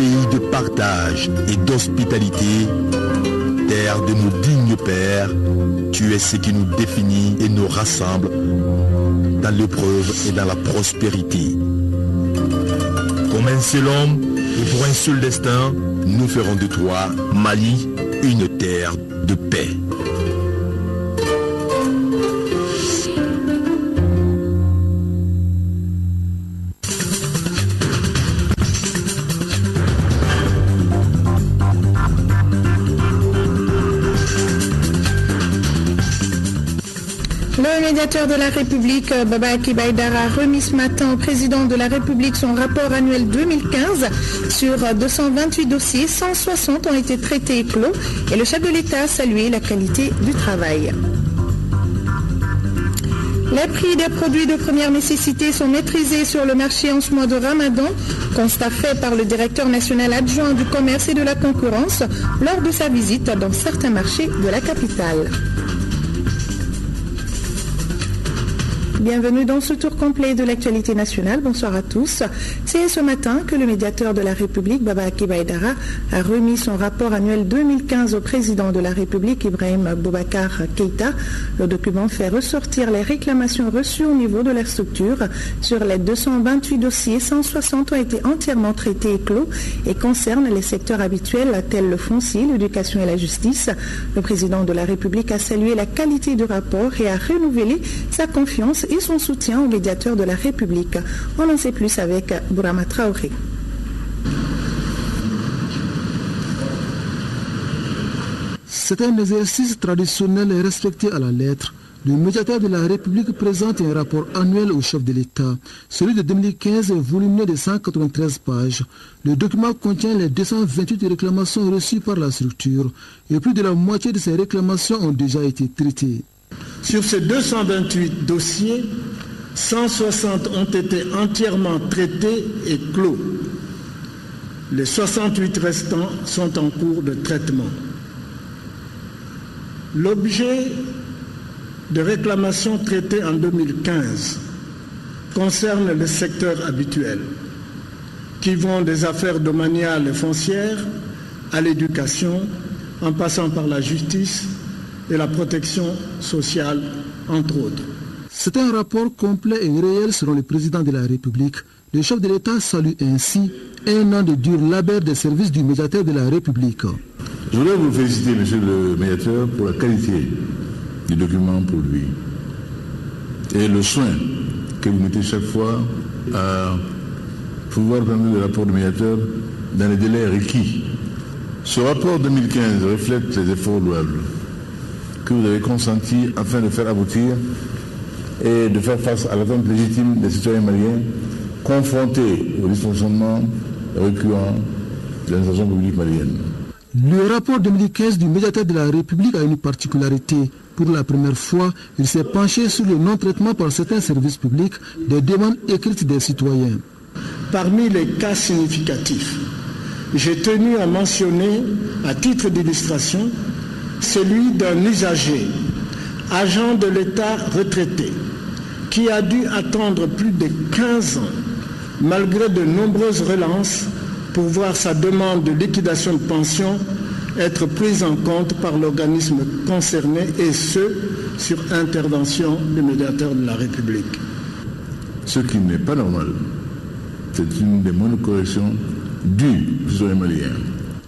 pays de partage et d'hospitalité, terre de nos dignes pères, tu es ce qui nous définit et nous rassemble dans l'épreuve et dans la prospérité. Comme un seul homme et pour un seul destin, nous ferons de toi, Mali, une terre de paix. Le médiateur de la République, Baba Akib Aïdara, a remis ce matin au président de la République son rapport annuel 2015. Sur 228 dossiers, 160 ont été traités et clos. Et le chef de l'État a salué la qualité du travail. Les prix des produits de première nécessité sont maîtrisés sur le marché en ce mois de Ramadan. Constat fait par le directeur national adjoint du commerce et de la concurrence lors de sa visite dans certains marchés de la capitale. Bienvenue dans ce tour complet de l'actualité nationale. Bonsoir à tous. C'est ce matin que le médiateur de la République, Baba Akib Aïdara, a remis son rapport annuel 2015 au président de la République, Ibrahim Boubacar Keïta. Le document fait ressortir les réclamations reçues au niveau de la structure. Sur les 228 dossiers, 160 ont été entièrement traités et clos et concernent les secteurs habituels tels le foncier, l'éducation et la justice. Le président de la République a salué la qualité du rapport et a renouvelé sa confiance et son soutien au médiateur de la République. On en sait plus avec Bourama Traoré. C'est un exercice traditionnel et respecté à la lettre. Le médiateur de la République présente un rapport annuel au chef de l'État. Celui de 2015 est volumineux de 193 pages. Le document contient les 228 réclamations reçues par la structure et plus de la moitié de ces réclamations ont déjà été traitées. Sur ces 228 dossiers, 160 ont été entièrement traités et clos. Les 68 restants sont en cours de traitement. L'objet de réclamations traitées en 2015 concerne le secteur habituel, qui vont des affaires domaniales et foncières à l'éducation, en passant par la justice et la protection sociale, entre autres. C'est un rapport complet et réel selon le président de la République. Le chef de l'État salue ainsi un an de dur labeur des services du médiateur de la République. Je voudrais vous féliciter, monsieur le médiateur, pour la qualité du document pour lui et le soin que vous mettez chaque fois à pouvoir prendre le rapport du médiateur dans les délais requis. Ce rapport 2015 reflète les efforts louables que vous avez consenti afin de faire aboutir et de faire face à l'attente légitime des citoyens maliens confrontés au dysfonctionnement récurrent de l'administration publique malienne. Le rapport 2015 du médiateur de la République a une particularité. Pour la première fois, il s'est penché sur le non-traitement par certains services publics des demandes écrites des citoyens. Parmi les cas significatifs, j'ai tenu à mentionner, à titre d'illustration, celui d'un usager, agent de l'État retraité, qui a dû attendre plus de 15 ans, malgré de nombreuses relances, pour voir sa demande de liquidation de pension être prise en compte par l'organisme concerné, et ce, sur intervention du médiateur de la République. Ce qui n'est pas normal, c'est une des moindres corrections dues aux citoyens maliens.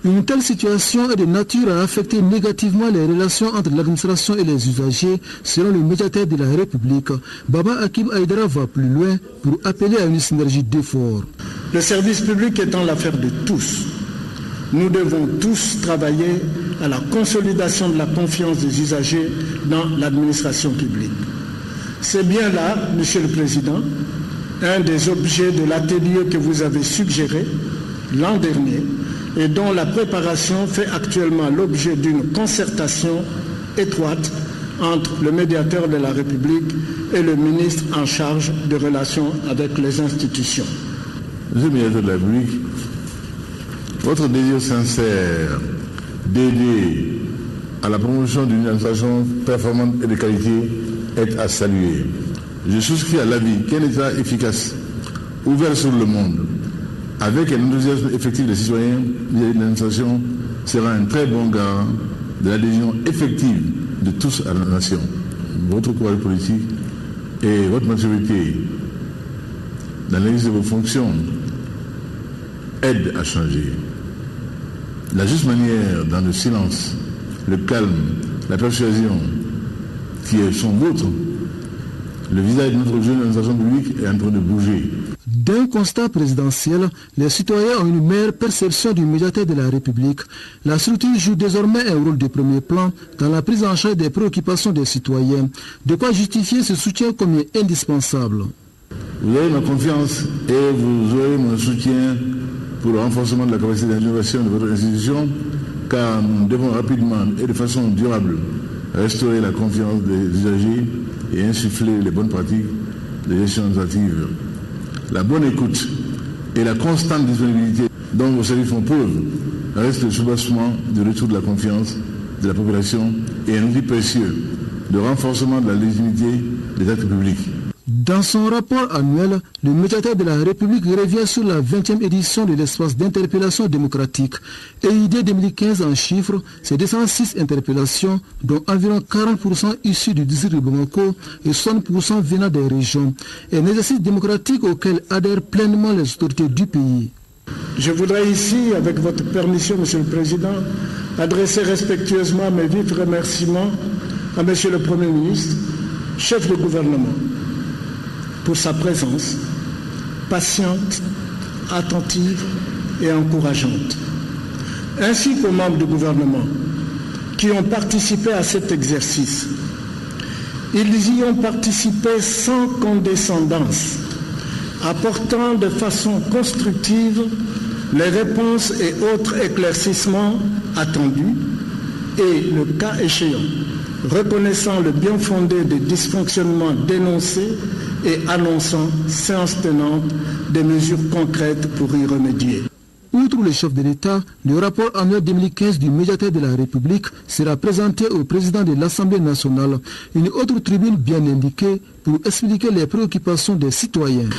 Une telle situation est de nature à affecter négativement les relations entre l'administration et les usagers, selon le médiateur de la République. Baba Akib Aïdara va plus loin pour appeler à une synergie d'efforts. Le service public étant l'affaire de tous, nous devons tous travailler à la consolidation de la confiance des usagers dans l'administration publique. C'est bien là, Monsieur le Président, un des objets de l'atelier que vous avez suggéré l'an dernier et dont la préparation fait actuellement l'objet d'une concertation étroite entre le médiateur de la République et le ministre en charge des relations avec les institutions. Monsieur le médiateur de la République, votre désir sincère d'aider à la promotion d'une administration performante et de qualité est à saluer. Je souscris à l'avis qu'un État efficace, ouvert sur le monde, avec un enthousiasme effectif des citoyens vis-à-vis de l'administration, sera un très bon garant de l'adhésion effective de tous à la nation. Votre courage politique et votre maturité dans l'exercice de vos fonctions aident à changer. La juste manière, dans le silence, le calme, la persuasion qui sont vôtres, le visage de notre jeune administration publique est en train de bouger. D'un constat présidentiel, les citoyens ont une meilleure perception du médiateur de la République. La structure joue désormais un rôle de premier plan dans la prise en charge des préoccupations des citoyens. De quoi justifier ce soutien comme indispensable. Vous avez ma confiance et vous aurez mon soutien pour le renforcement de la capacité d'innovation de votre institution, car nous devons rapidement et de façon durable restaurer la confiance des usagers et insuffler les bonnes pratiques de gestion administrative. La bonne écoute et la constante disponibilité dont vos services font preuve reste le soubassement du retour de la confiance de la population et un outil précieux de renforcement de la légitimité des actes publics. Dans son rapport annuel, le médiateur de la République revient sur la 20e édition de l'espace d'interpellation démocratique. EID 2015 en chiffres, c'est 206 interpellations, dont environ 40% issus du district de Bamako et 60% venant des régions. Un exercice démocratique auquel adhèrent pleinement les autorités du pays. Je voudrais ici, avec votre permission, Monsieur le Président, adresser respectueusement mes vifs remerciements à Monsieur le Premier ministre, chef de gouvernement, pour sa présence patiente, attentive et encourageante, ainsi qu'aux membres du gouvernement qui ont participé à cet exercice. Ils y ont participé sans condescendance, apportant de façon constructive les réponses et autres éclaircissements attendus et, le cas échéant, reconnaissant le bien fondé des dysfonctionnements dénoncés et annonçant, séance tenante, des mesures concrètes pour y remédier. Outre le chef de l'État, le rapport annuel 2015 du médiateur de la République sera présenté au président de l'Assemblée nationale. Une autre tribune bien indiquée pour expliquer les préoccupations des citoyens.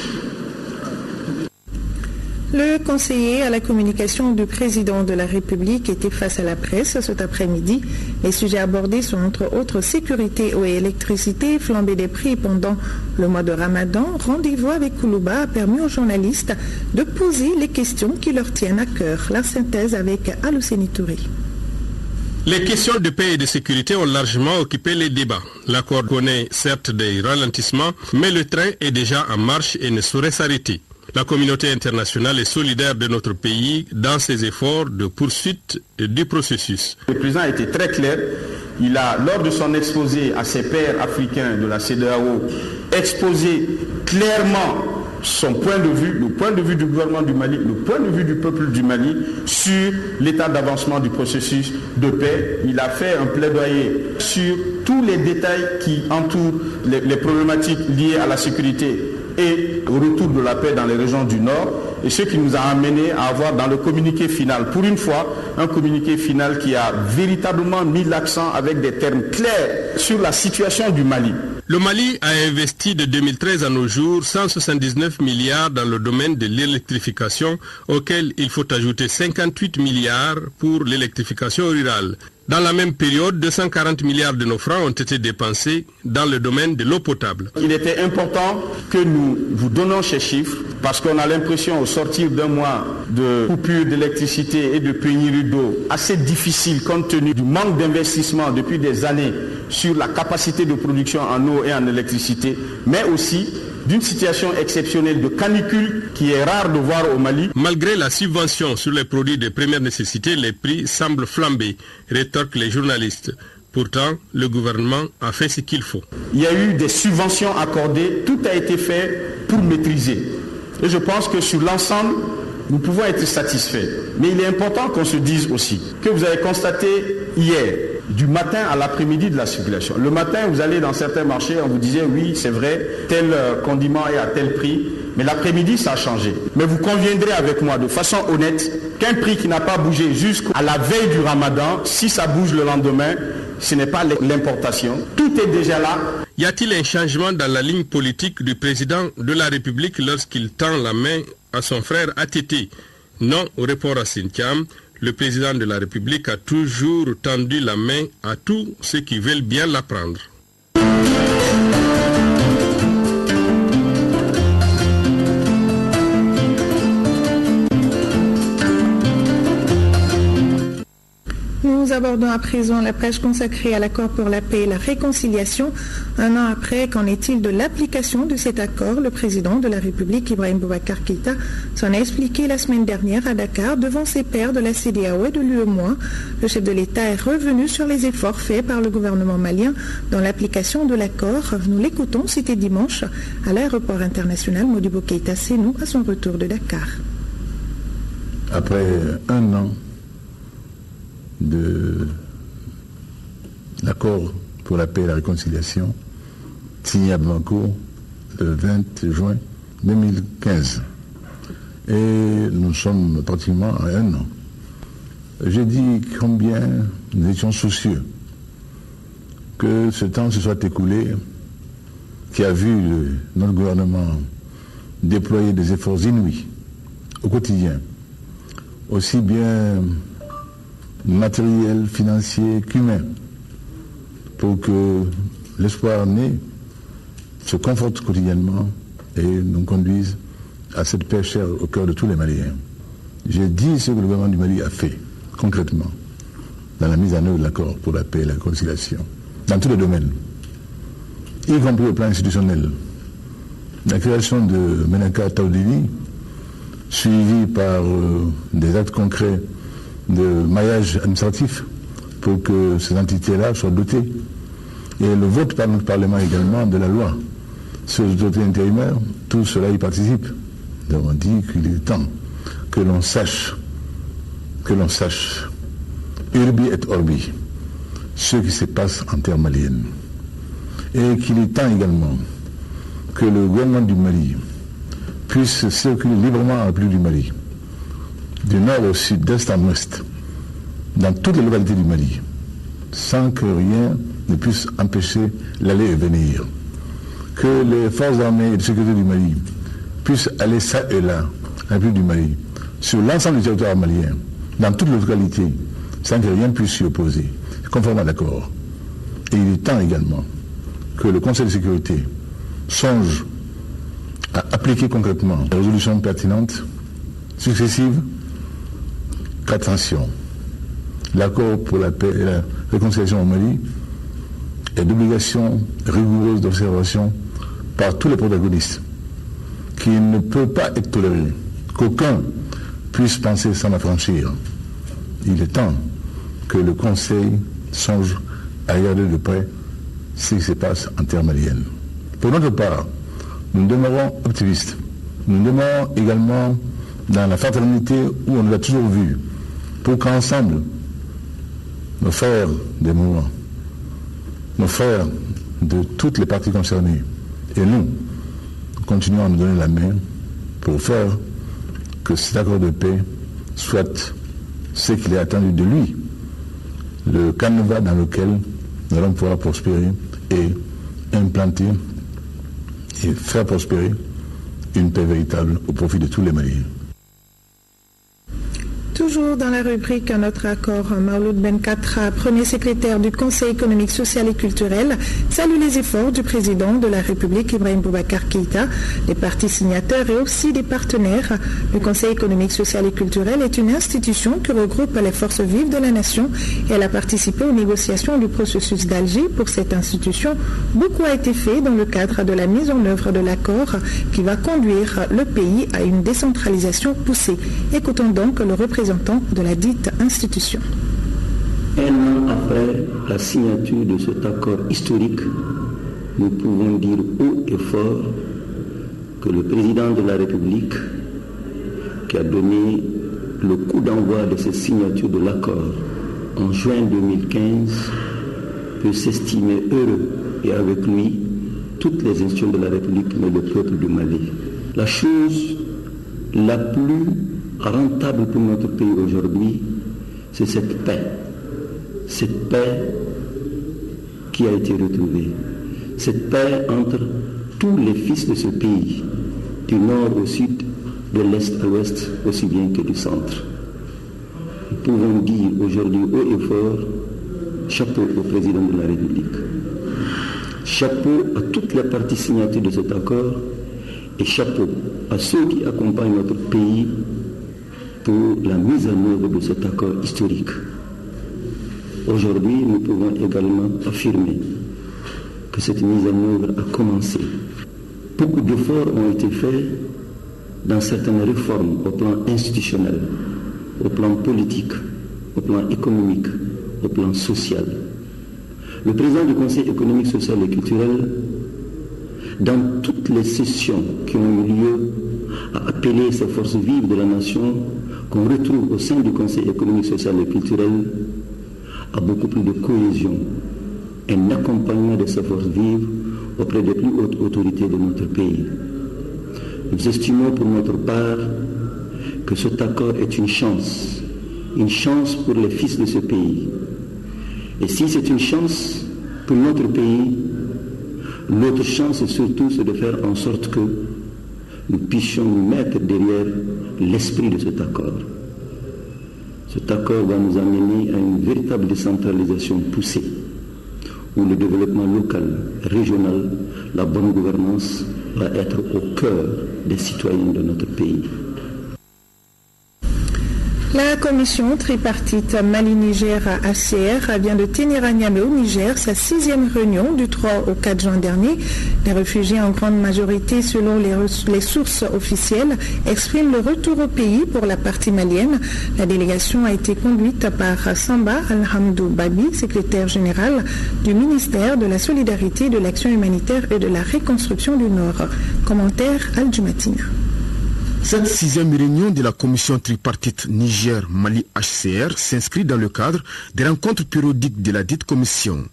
Le conseiller à la communication du président de la République était face à la presse cet après-midi. Les sujets abordés sont entre autres sécurité, eau et électricité, flambée des prix pendant le mois de Ramadan. Rendez-vous avec Koulouba a permis aux journalistes de poser les questions qui leur tiennent à cœur. La synthèse avec Alousseni Touré. Les questions de paix et de sécurité ont largement occupé les débats. L'accord connaît certes des ralentissements, mais le train est déjà en marche et ne saurait s'arrêter. La communauté internationale est solidaire de notre pays dans ses efforts de poursuite du processus. Le président a été très clair. Il a, lors de son exposé à ses pairs africains de la CEDEAO, exposé clairement son point de vue, le point de vue du gouvernement du Mali, le point de vue du peuple du Mali sur l'état d'avancement du processus de paix. Il a fait un plaidoyer sur tous les détails qui entourent les problématiques liées à la sécurité et au retour de la paix dans les régions du Nord, et ce qui nous a amené à avoir dans le communiqué final, pour une fois, un communiqué final qui a véritablement mis l'accent avec des termes clairs sur la situation du Mali. Le Mali a investi de 2013 à nos jours 179 milliards dans le domaine de l'électrification, auquel il faut ajouter 58 milliards pour l'électrification rurale. Dans la même période, 240 milliards de nos francs ont été dépensés dans le domaine de l'eau potable. Il était important que nous vous donnions ces chiffres parce qu'on a l'impression, au sortir d'un mois de coupure d'électricité et de pénurie d'eau assez difficile compte tenu du manque d'investissement depuis des années sur la capacité de production en eau et en électricité, mais aussi d'une situation exceptionnelle de canicule qui est rare de voir au Mali. Malgré la subvention sur les produits de première nécessité, les prix semblent flamber, rétorquent les journalistes. Pourtant, le gouvernement a fait ce qu'il faut. Il y a eu des subventions accordées, tout a été fait pour maîtriser. Et je pense que sur l'ensemble, nous pouvons être satisfaits. Mais il est important qu'on se dise aussi que vous avez constaté hier, du matin à l'après-midi de la circulation. Le matin, vous allez dans certains marchés, on vous disait oui, c'est vrai, tel condiment est à tel prix, mais l'après-midi, ça a changé. Mais vous conviendrez avec moi de façon honnête qu'un prix qui n'a pas bougé jusqu'à la veille du Ramadan, si ça bouge le lendemain, ce n'est pas l'importation. Tout est déjà là. Y a-t-il un changement dans la ligne politique du président de la République lorsqu'il tend la main à son frère ATT. Non au report à Sinthiam, le président de la République a toujours tendu la main à tous ceux qui veulent bien la prendre. Nous abordons à présent la page consacrée à l'accord pour la paix et la réconciliation. Un an après, qu'en est-il de l'application de cet accord? Le président de la République, Ibrahim Boubacar Keïta, s'en a expliqué la semaine dernière à Dakar devant ses pairs de la CEDEAO et de l'UEMOA. Le chef de l'État est revenu sur les efforts faits par le gouvernement malien dans l'application de l'accord. Nous l'écoutons, c'était dimanche à l'aéroport international Modibo Keïta Sénou à son retour de Dakar. Après un an de l'accord pour la paix et la réconciliation signé à Bamako le 20 juin 2015. Et nous sommes pratiquement à un an. J'ai dit combien nous étions soucieux que ce temps se soit écoulé, qui a vu notre gouvernement déployer des efforts inouïs au quotidien, aussi bien matériel, financier qu'humain, pour que l'espoir né se conforte quotidiennement et nous conduise à cette paix chère au cœur de tous les Maliens. J'ai dit ce que le gouvernement du Mali a fait concrètement dans la mise en œuvre de l'accord pour la paix et la réconciliation, dans tous les domaines, y compris au plan institutionnel. La création de Menaka Taoudili, suivie par des actes concrets de maillage administratif pour que ces entités-là soient dotées. Et le vote par notre Parlement également de la loi sur les autorités intérimaires, tout cela y participe. Nous avons dit qu'il est temps que l'on sache, urbi et orbi, ce qui se passe en terre malienne. Et qu'il est temps également que le gouvernement du Mali puisse circuler librement en République du Mali, du nord au sud, d'est en ouest, dans toutes les localités du Mali, sans que rien ne puisse empêcher l'aller et venir. Que les forces armées et de sécurité du Mali puissent aller ça et là, en République du Mali, sur l'ensemble du territoire malien, dans toutes les localités, sans que rien puisse s'y opposer, conformément à l'accord. Et il est temps également que le Conseil de sécurité songe à appliquer concrètement les résolutions pertinentes, successives. Attention, l'accord pour la paix et la réconciliation au Mali est d'obligation rigoureuse d'observation par tous les protagonistes, qui ne peut pas être toléré qu'aucun puisse penser s'en affranchir. Il est temps que le Conseil songe à regarder de près ce qui se passe en terre malienne. Pour notre part, nous demeurons optimistes. Nous demeurons également dans la fraternité où on nous a toujours vus, pour qu'ensemble, nos frères des mouvements, nos frères de toutes les parties concernées, et nous continuons à nous donner la main pour faire que cet accord de paix soit ce qu'il est attendu de lui, le canevas dans lequel nous allons pouvoir prospérer et implanter et faire prospérer une paix véritable au profit de tous les Maliens. Toujours dans la rubrique Un autre accord, Maouloud Ben Katra, premier secrétaire du Conseil économique, social et culturel, salue les efforts du président de la République, Ibrahim Boubacar Keïta, des partis signataires et aussi des partenaires. Le Conseil économique, social et culturel est une institution qui regroupe les forces vives de la nation et elle a participé aux négociations du processus d'Alger. Pour cette institution, beaucoup a été fait dans le cadre de la mise en œuvre de l'accord qui va conduire le pays à une décentralisation poussée. Écoutons donc le représentant de la dite institution. Un an après la signature de cet accord historique, nous pouvons dire haut et fort que le président de la République, qui a donné le coup d'envoi de cette signature de l'accord en juin 2015, peut s'estimer heureux et avec lui toutes les institutions de la République, mais le peuple du Mali. La chose la plus rentable pour notre pays aujourd'hui, c'est cette paix qui a été retrouvée, cette paix entre tous les fils de ce pays, du nord au sud, de l'Est à l'Ouest aussi bien que du centre. Nous pouvons dire aujourd'hui haut et fort, chapeau au président de la République, chapeau à toutes les parties signataires de cet accord et chapeau à ceux qui accompagnent notre pays pour la mise en œuvre de cet accord historique. Aujourd'hui, nous pouvons également affirmer que cette mise en œuvre a commencé. Beaucoup d'efforts ont été faits dans certaines réformes au plan institutionnel, au plan politique, au plan économique, au plan social. Le président du Conseil économique, social et culturel, dans toutes les sessions qui ont eu lieu, a appelé ces forces vives de la nation qu'on retrouve au sein du Conseil économique, social et culturel à beaucoup plus de cohésion, un accompagnement de ces forces vives auprès des plus hautes autorités de notre pays. Nous estimons pour notre part que cet accord est une chance pour les fils de ce pays. Et si c'est une chance pour notre pays, l'autre chance est surtout de faire en sorte que nous puissions nous mettre derrière l'esprit de cet accord. Cet accord va nous amener à une véritable décentralisation poussée, où le développement local, régional, la bonne gouvernance va être au cœur des citoyens de notre pays. La commission tripartite Mali-Niger-HCR vient de tenir à Niamey au Niger sa 6e réunion du 3 au 4 juin dernier. Les réfugiés en grande majorité, selon les sources officielles, expriment le retour au pays pour la partie malienne. La délégation a été conduite par Samba Alhamdou Babi, secrétaire général du ministère de la Solidarité, de l'Action humanitaire et de la Reconstruction du Nord. Commentaire Al-Jumatina. Cette 6e réunion de la commission tripartite Niger-Mali-HCR s'inscrit dans le cadre des rencontres périodiques de la dite commission.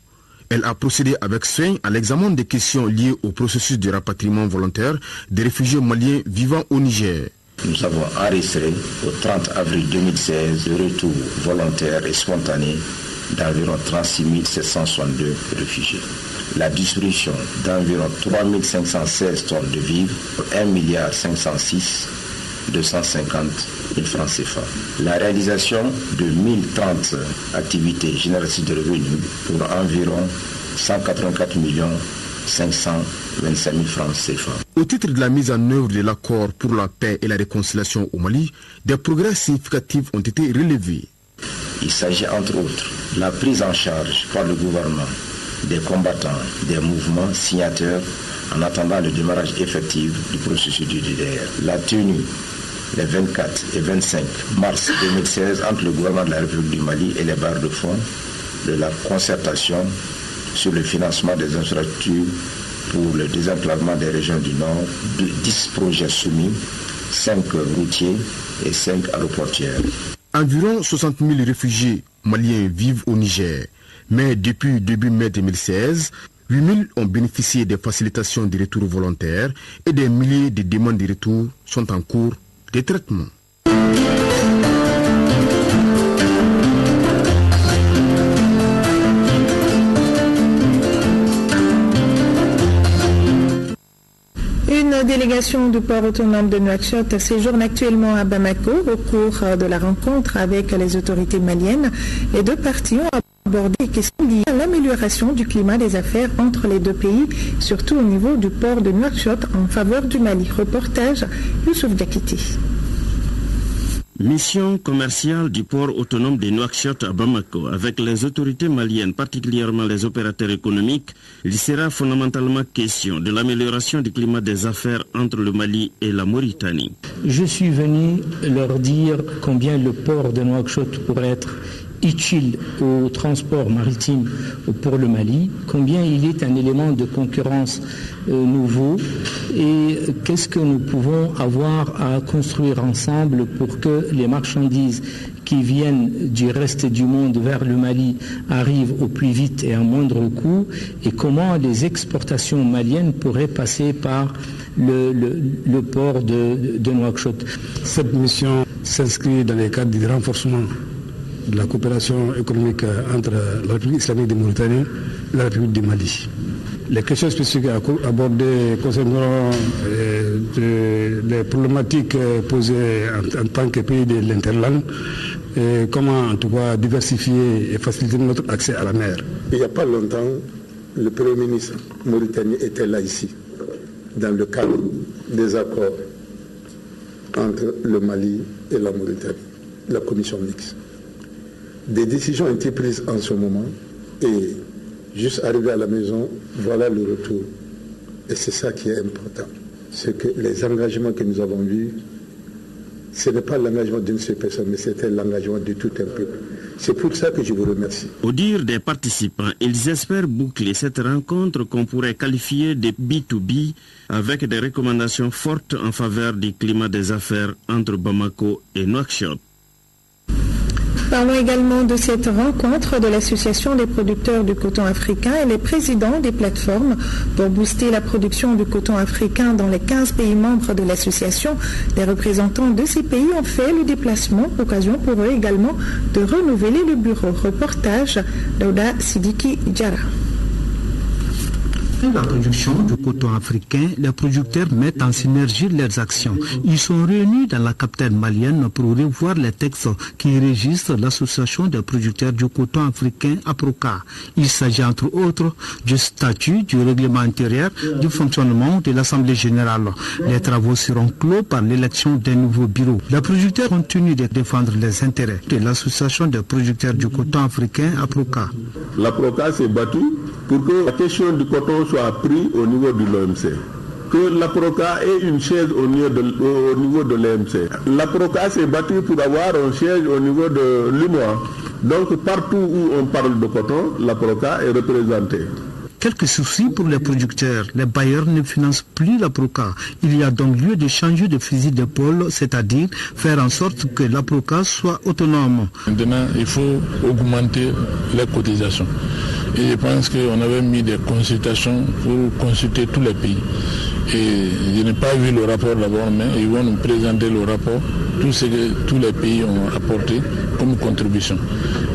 Elle a procédé avec soin à l'examen des questions liées au processus de rapatriement volontaire des réfugiés maliens vivant au Niger. Nous avons enregistré au 30 avril 2016 le retour volontaire et spontané d'environ 36 762 réfugiés. La distribution d'environ 3 516 tonnes de vivres pour 1 506 250 000 francs CFA. La réalisation de 1030 activités génératrices de revenus pour environ 184 525 000 francs CFA. Au titre de la mise en œuvre de l'accord pour la paix et la réconciliation au Mali, des progrès significatifs ont été relevés. Il s'agit entre autres de la prise en charge par le gouvernement des combattants, des mouvements signataires en attendant le démarrage effectif du processus du DDR. La tenue les 24 et 25 mars 2016 entre le gouvernement de la République du Mali et les barres de fonds de la concertation sur le financement des infrastructures pour le désenclavement des régions du Nord, 10 projets soumis, 5 routiers et 5 aéroportuaires. Environ 60 000 réfugiés maliens vivent au Niger, mais depuis début mai 2016, 8 000 ont bénéficié des facilitations de retour volontaire et des milliers de demandes de retour sont en cours de traitement. Une délégation du port autonome de Nouakchott séjourne actuellement à Bamako au cours de la rencontre avec les autorités maliennes. Les deux parties ont abordé les questions liées à l'amélioration du climat des affaires entre les deux pays, surtout au niveau du port de Nouakchott en faveur du Mali. Reportage Youssouf Diakité. Mission commerciale du port autonome de Nouakchott à Bamako. Avec les autorités maliennes, particulièrement les opérateurs économiques, il sera fondamentalement question de l'amélioration du climat des affaires entre le Mali et la Mauritanie. Je suis venu leur dire combien le port de Nouakchott pourrait être utile au transport maritime pour le Mali, combien il est un élément de concurrence nouveau et qu'est-ce que nous pouvons avoir à construire ensemble pour que les marchandises qui viennent du reste du monde vers le Mali arrivent au plus vite et à moindre coût et comment les exportations maliennes pourraient passer par le port de Nouakchott. Cette mission s'inscrit dans le cadre du renforcement de la coopération économique entre la République islamique de Mauritanie et la République du Mali. Les questions spécifiques abordées concerneront les problématiques posées en tant que pays de l'interland et comment en tout cas diversifier et faciliter notre accès à la mer. Il n'y a pas longtemps, le Premier ministre mauritanien était là ici, dans le cadre des accords entre le Mali et la Mauritanie, la commission mixte. Des décisions ont été prises en ce moment et juste arrivé à la maison, voilà le retour. Et c'est ça qui est important. C'est que les engagements que nous avons vus, ce n'est pas l'engagement d'une seule personne, mais c'était l'engagement de tout un peuple. C'est pour ça que je vous remercie. Au dire des participants, ils espèrent boucler cette rencontre qu'on pourrait qualifier de B2B avec des recommandations fortes en faveur du climat des affaires entre Bamako et Nouakchott. Parlons également de cette rencontre de l'Association des producteurs du coton africain et les présidents des plateformes pour booster la production du coton africain dans les 15 pays membres de l'association. Les représentants de ces pays ont fait le déplacement, occasion pour eux également de renouveler le bureau. Reportage d'Oda Sidiki Diarra. La production du coton africain, les producteurs mettent en synergie leurs actions. Ils sont réunis dans la capitale malienne pour revoir les textes qui régissent l'association des producteurs du coton africain APROCA. Il s'agit entre autres du statut, du règlement intérieur, du fonctionnement de l'Assemblée générale. Les travaux seront clos par l'élection d'un nouveau bureau. Les producteurs continuent de défendre les intérêts de l'association des producteurs du coton africain APROCA. L'APROCA s'est battue pour que la question du coton soit prise au niveau de l'OMC. Que l'APROCA ait une chaise au niveau de l'OMC. L'APROCA s'est battue pour avoir un siège au niveau de l'UMOA. Donc partout où on parle de coton, l'APROCA est représentée. Quelques soucis pour les producteurs. Les bailleurs ne financent plus l'APROCA. Il y a donc lieu de changer de fusil d'épaule, c'est-à-dire faire en sorte que l'APROCA soit autonome. Maintenant, il faut augmenter les cotisations. Et je pense qu'on avait mis des consultations pour consulter tous les pays. Et je n'ai pas vu le rapport d'abord, mais ils vont nous présenter le rapport, tout ce que tous les pays ont apporté comme contribution.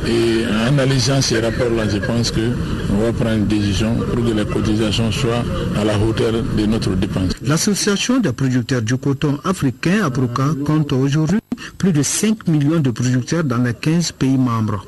Et en analysant ces rapports-là, je pense qu'on va prendre une décision pour que les cotisations soient à la hauteur de notre dépense. L'association des producteurs du coton africain, APROCA, compte aujourd'hui plus de 5 millions de producteurs dans les 15 pays membres.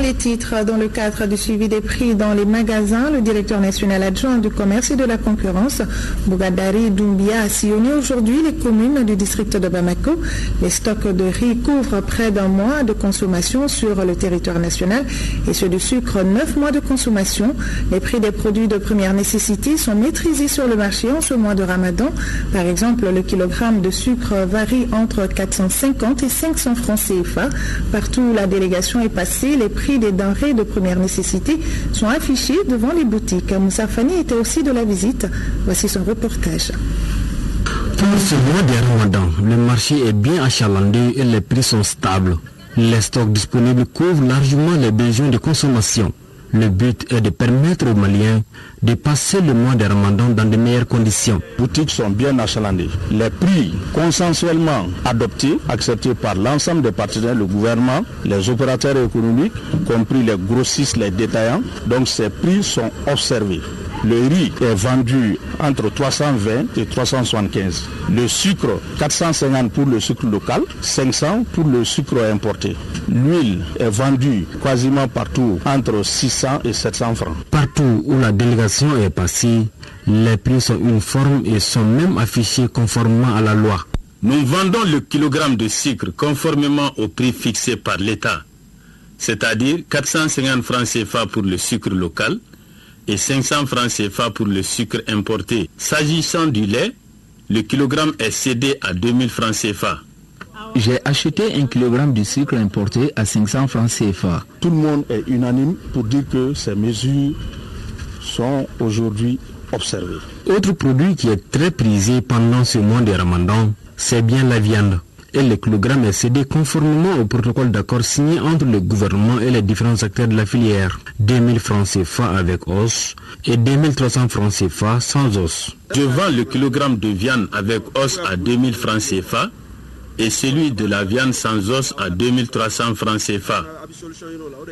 Les titres, dans le cadre du suivi des prix dans les magasins, le directeur national adjoint du commerce et de la concurrence, Bougadari Doumbia, a sillonné aujourd'hui les communes du district de Bamako. Les stocks de riz couvrent près d'un mois de consommation sur le territoire national et ceux du sucre 9 mois de consommation. Les prix des produits de première nécessité sont maîtrisés sur le marché en ce mois de Ramadan. Par exemple, le kilogramme de sucre varie entre 450 et 500 francs CFA. Partout où la délégation est passée, les prix des denrées de première nécessité sont affichés devant les boutiques. Moussa Fani était aussi de la visite. Voici son reportage. Pour ce mois de Ramadan, le marché est bien achalandé et les prix sont stables. Les stocks disponibles couvrent largement les besoins de consommation. Le but est de permettre aux Maliens de passer le mois de Ramadan dans de meilleures conditions. Les boutiques sont bien achalandées. Les prix consensuellement adoptés, acceptés par l'ensemble des partenaires, le gouvernement, les opérateurs économiques, compris les grossistes, les détaillants. Donc ces prix sont observés. Le riz est vendu entre 320 et 375. Le sucre, 450 pour le sucre local, 500 pour le sucre importé. L'huile est vendue quasiment partout entre 600 et 700 francs. Partout où la délégation est passée, les prix sont uniformes et sont même affichés conformément à la loi. Nous vendons le kilogramme de sucre conformément au prix fixé par l'État, c'est-à-dire 450 francs CFA pour le sucre local et 500 francs CFA pour le sucre importé. S'agissant du lait, le kilogramme est cédé à 2000 francs CFA. J'ai acheté un kilogramme de sucre importé à 500 francs CFA. Tout le monde est unanime pour dire que ces mesures sont aujourd'hui observées. Autre produit qui est très prisé pendant ce mois de Ramadan, c'est bien la viande. Et le kilogramme est cédé conformément au protocole d'accord signé entre le gouvernement et les différents acteurs de la filière. 2000 francs CFA avec os et 2300 francs CFA sans os. Je vends le kilogramme de viande avec os à 2000 francs CFA et celui de la viande sans os à 2300 francs CFA.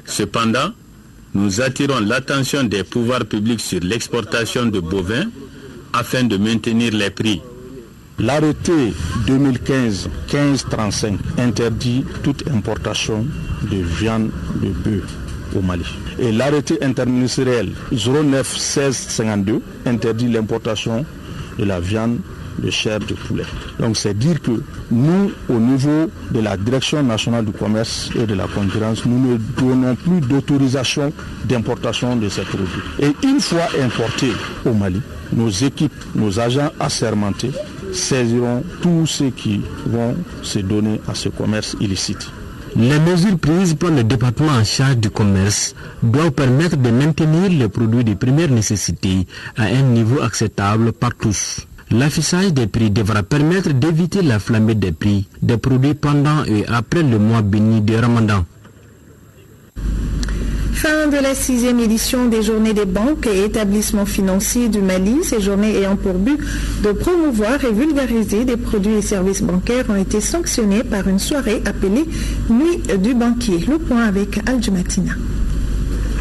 Cependant, nous attirons l'attention des pouvoirs publics sur l'exportation de bovins afin de maintenir les prix. L'arrêté 2015-1535 interdit toute importation de viande de bœuf au Mali. Et l'arrêté interministériel 09-1652 interdit l'importation de la viande de chair de poulet. Donc c'est dire que nous, au niveau de la Direction nationale du commerce et de la concurrence, nous ne donnons plus d'autorisation d'importation de ces produits. Et une fois importés au Mali, nos équipes, nos agents assermentés saisiront tous ceux qui vont se donner à ce commerce illicite. Les mesures prises par le département en charge du commerce doivent permettre de maintenir les produits de première nécessité à un niveau acceptable par tous. L'affichage des prix devra permettre d'éviter la flambée des prix des produits pendant et après le mois béni de Ramadan. Fin de la 6e édition des Journées des banques et établissements financiers du Mali. Ces journées ayant pour but de promouvoir et vulgariser des produits et services bancaires ont été sanctionnées par une soirée appelée Nuit du banquier. Le point avec Al-Jumatina.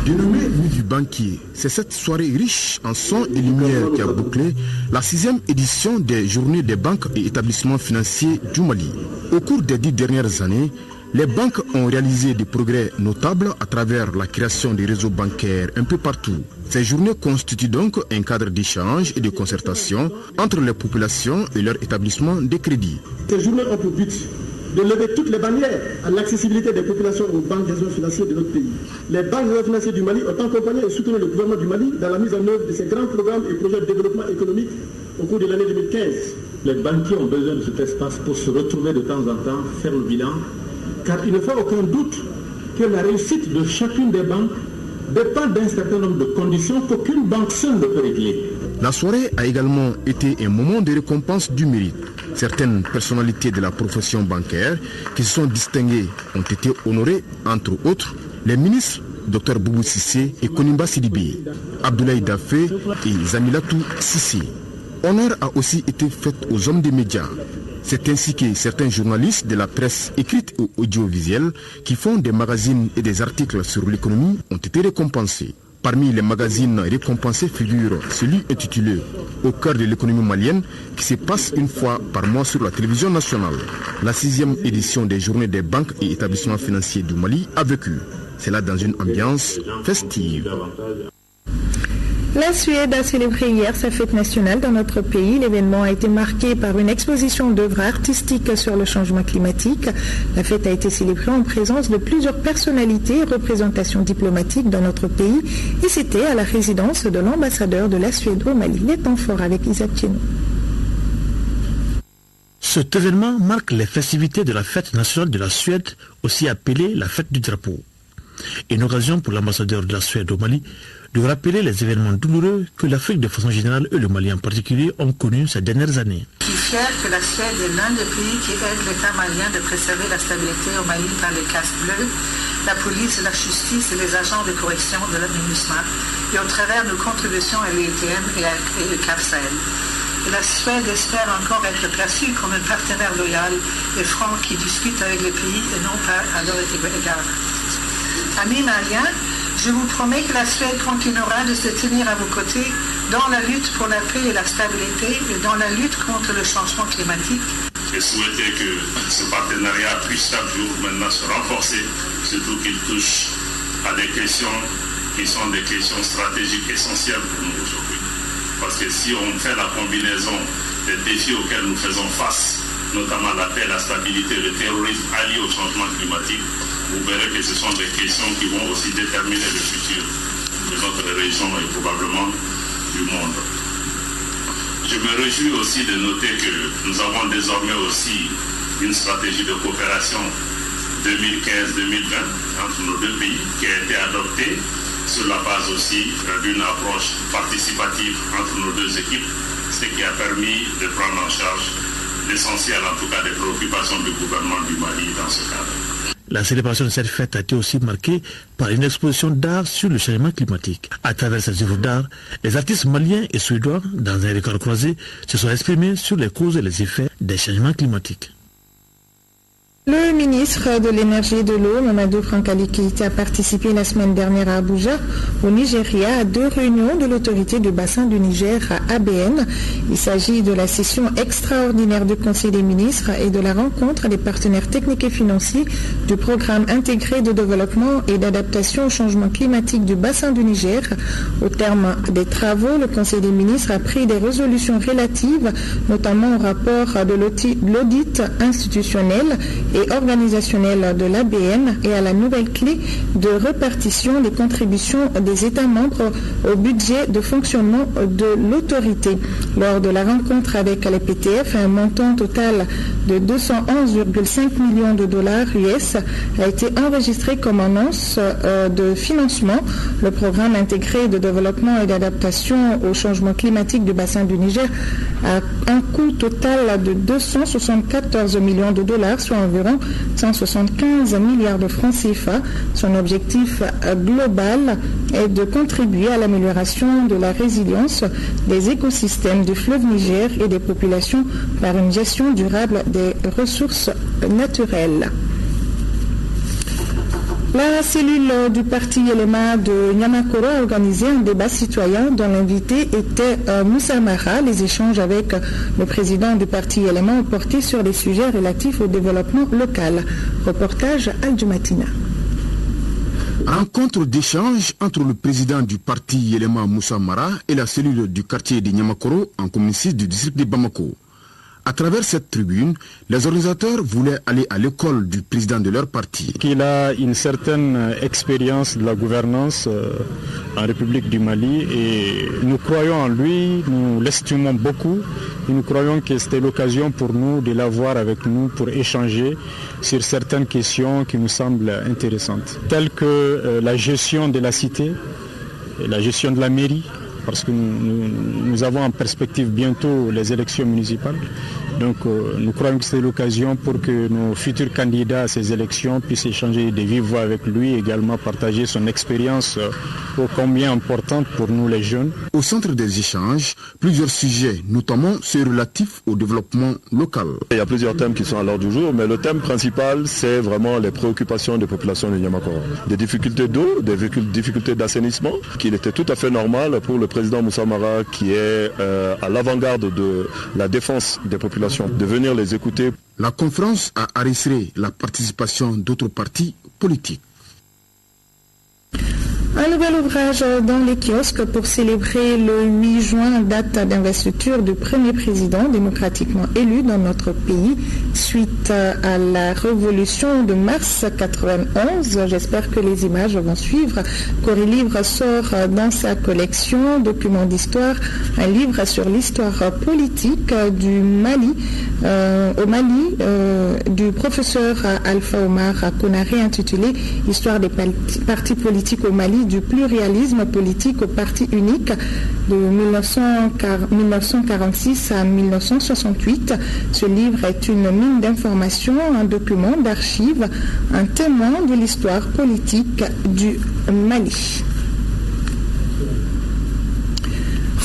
Dénommée Nuit du banquier, c'est cette soirée riche en sons et lumière qui a bouclé la 6e édition des Journées des banques et établissements financiers du Mali. Au cours des 10 dernières années, les banques ont réalisé des progrès notables à travers la création des réseaux bancaires un peu partout. Ces journées constituent donc un cadre d'échange et de concertation entre les populations et leurs établissements de crédit. Ces journées ont pour but de lever toutes les barrières à l'accessibilité des populations aux banques et réseaux financiers de notre pays. Les banques et réseaux financiers du Mali ont accompagné et soutenu le gouvernement du Mali dans la mise en œuvre de ces grands programmes et projets de développement économique au cours de l'année 2015. Les banquiers ont besoin de cet espace pour se retrouver de temps en temps, faire le bilan, car il ne fait aucun doute que la réussite de chacune des banques dépend d'un certain nombre de conditions qu'aucune banque seule ne peut régler. La soirée a également été un moment de récompense du mérite. Certaines personnalités de la profession bancaire qui se sont distinguées ont été honorées, entre autres les ministres Dr Boubou Sissé et Konimba Sidibé, Abdoulaye Dafé et Zamilatou Sissé. Honneur a aussi été fait aux hommes des médias. C'est ainsi que certains journalistes de la presse écrite ou audiovisuelle qui font des magazines et des articles sur l'économie ont été récompensés. Parmi les magazines récompensés figure celui intitulé « Au cœur de l'économie malienne » qui se passe une fois par mois sur la télévision nationale. La 6e édition des Journées des banques et établissements financiers du Mali a vécu. C'est là dans une ambiance festive. La Suède a célébré hier sa fête nationale dans notre pays. L'événement a été marqué par une exposition d'œuvres artistiques sur le changement climatique. La fête a été célébrée en présence de plusieurs personnalités et représentations diplomatiques dans notre pays. Et c'était à la résidence de l'ambassadeur de la Suède au Mali. Les temps forts avec Isaac Tchenou. Cet événement marque les festivités de la fête nationale de la Suède, aussi appelée la fête du drapeau. Une occasion pour l'ambassadeur de la Suède au Mali de rappeler les événements douloureux que l'Afrique de façon générale et le Mali en particulier ont connus ces dernières années. Je suis fier que la Suède est l'un des pays qui aide l'État malien de préserver la stabilité au Mali par les casques bleus, la police, la justice et les agents de correction de la MINUSMA et au travers de contributions à l'UETM et le CAF Sahel. Et la Suède espère encore être perçue comme un partenaire loyal et franc qui discute avec les pays et non pas à leur égard. Amis maliens, je vous promets que la Suède continuera de se tenir à vos côtés dans la lutte pour la paix et la stabilité et dans la lutte contre le changement climatique. Et souhaiter que ce partenariat puisse chaque jour maintenant se renforcer, surtout qu'il touche à des questions qui sont des questions stratégiques essentielles pour nous aujourd'hui. Parce que si on fait la combinaison des défis auxquels nous faisons face, notamment la paix, la stabilité, le terrorisme allié au changement climatique, vous verrez que ce sont des questions qui vont aussi déterminer le futur de notre région et probablement du monde. Je me réjouis aussi de noter que nous avons désormais aussi une stratégie de coopération 2015-2020 entre nos deux pays qui a été adoptée sur la base aussi d'une approche participative entre nos deux équipes, ce qui a permis de prendre en charge l'essentiel en tout cas des préoccupations du gouvernement du Mali dans ce cadre. La célébration de cette fête a été aussi marquée par une exposition d'art sur le changement climatique. À travers ces œuvres d'art, les artistes maliens et suédois, dans un regard croisé, se sont exprimés sur les causes et les effets des changements climatiques. Le ministre de l'Énergie et de l'Eau, Mamadou Frankali Keïta, a participé la semaine dernière à Abuja, au Nigeria, à 2 réunions de l'autorité du bassin du Niger à ABN. Il s'agit de la session extraordinaire du Conseil des ministres et de la rencontre des partenaires techniques et financiers du programme intégré de développement et d'adaptation au changement climatique du bassin du Niger. Au terme des travaux, le Conseil des ministres a pris des résolutions relatives, notamment au rapport de l'audit institutionnel et organisationnelle de l'ABN et à la nouvelle clé de répartition des contributions des États membres au budget de fonctionnement de l'autorité. Lors de la rencontre avec les PTF, un montant total de 211,5 millions de dollars US a été enregistré comme annonce de financement. Le programme intégré de développement et d'adaptation au changement climatique du bassin du Niger a un coût total de 274 millions de dollars, soit environ 175 milliards de francs CFA. Son objectif global est de contribuer à l'amélioration de la résilience des écosystèmes du fleuve Niger et des populations par une gestion durable des ressources naturelles. La cellule du parti Yelema de Niamakoro a organisé un débat citoyen dont l'invité était Moussa Mara. Les échanges avec le président du parti Yelema ont porté sur des sujets relatifs au développement local. Reportage Al-Jumatina. Rencontre d'échange entre le président du parti Yelema Moussa Mara et la cellule du quartier de Niamakoro en commune 6 du district de Bamako. À travers cette tribune, les organisateurs voulaient aller à l'école du président de leur parti. Il a une certaine expérience de la gouvernance en République du Mali et nous croyons en lui, nous l'estimons beaucoup et nous croyons que c'était l'occasion pour nous de l'avoir avec nous pour échanger sur certaines questions qui nous semblent intéressantes, telles que la gestion de la cité, la gestion de la mairie, parce que nous avons en perspective bientôt les élections municipales. Donc nous croyons que c'est l'occasion pour que nos futurs candidats à ces élections puissent échanger de vive voix avec lui et également partager son expérience ô combien importante pour nous les jeunes. Au centre des échanges, plusieurs sujets, notamment ceux relatifs au développement local. Il y a plusieurs thèmes qui sont à l'ordre du jour, mais le thème principal, c'est vraiment les préoccupations des populations de Niamakoro. Des difficultés d'eau, des difficultés d'assainissement, qu'il était tout à fait normal pour le président Moussa Mara, qui est à l'avant-garde de la défense des populations, de venir les écouter. La conférence a arrêté la participation d'autres partis politiques. Un nouvel ouvrage dans les kiosques pour célébrer le 8 juin, date d'investiture du premier président démocratiquement élu dans notre pays suite à la révolution de mars 91. J'espère que les images vont suivre. Corée Livre sort dans sa collection Documents d'histoire un livre sur l'histoire politique du Mali, au Mali, du professeur Alpha Omar Konaré, intitulé Histoire des partis politiques au Mali, du pluralisme politique au parti unique de 1946 à 1968. Ce livre est une mine d'informations, un document d'archives, un témoin de l'histoire politique du Mali.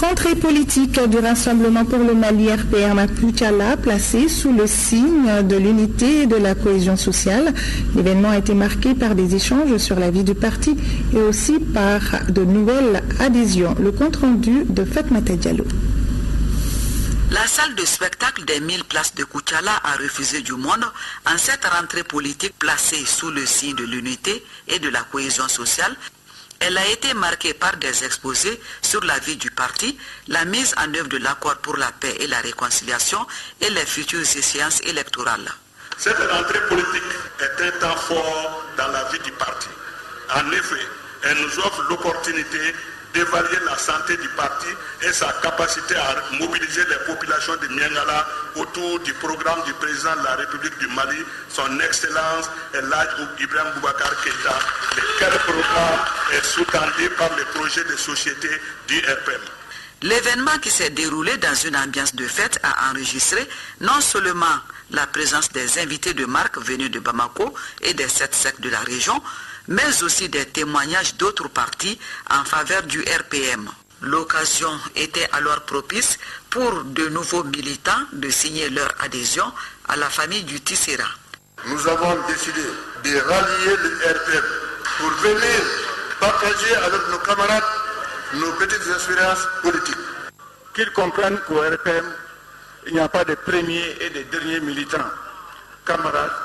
Rentrée politique du Rassemblement pour le Mali RPM à Koutiala, placée sous le signe de l'unité et de la cohésion sociale. L'événement a été marqué par des échanges sur la vie du parti et aussi par de nouvelles adhésions. Le compte-rendu de Fatmata Diallo. La salle de spectacle des 1000 places de Koutiala a refusé du monde en cette rentrée politique placée sous le signe de l'unité et de la cohésion sociale. Elle a été marquée par des exposés sur la vie du parti, la mise en œuvre de l'accord pour la paix et la réconciliation et les futures échéances électorales. Cette rentrée politique est un temps fort dans la vie du parti. En effet, elle nous offre l'opportunité d'évaluer la santé du parti et sa capacité à mobiliser les populations de Miangala autour du programme du président de la République du Mali, son Excellence Elhadji Ibrahim Boubacar Keïta, lequel programme est sous-tendu par les projets de société du RPM. L'événement qui s'est déroulé dans une ambiance de fête a enregistré non seulement la présence des invités de marque venus de Bamako et des 7 sectes de la région, mais aussi des témoignages d'autres partis en faveur du RPM. L'occasion était alors propice pour de nouveaux militants de signer leur adhésion à la famille du Tissera. nous avons décidé de rallier le RPM pour venir partager avec nos camarades nos petites expériences politiques. Qu'ils comprennent qu'au RPM, il n'y a pas de premiers et de derniers militants. Camarades,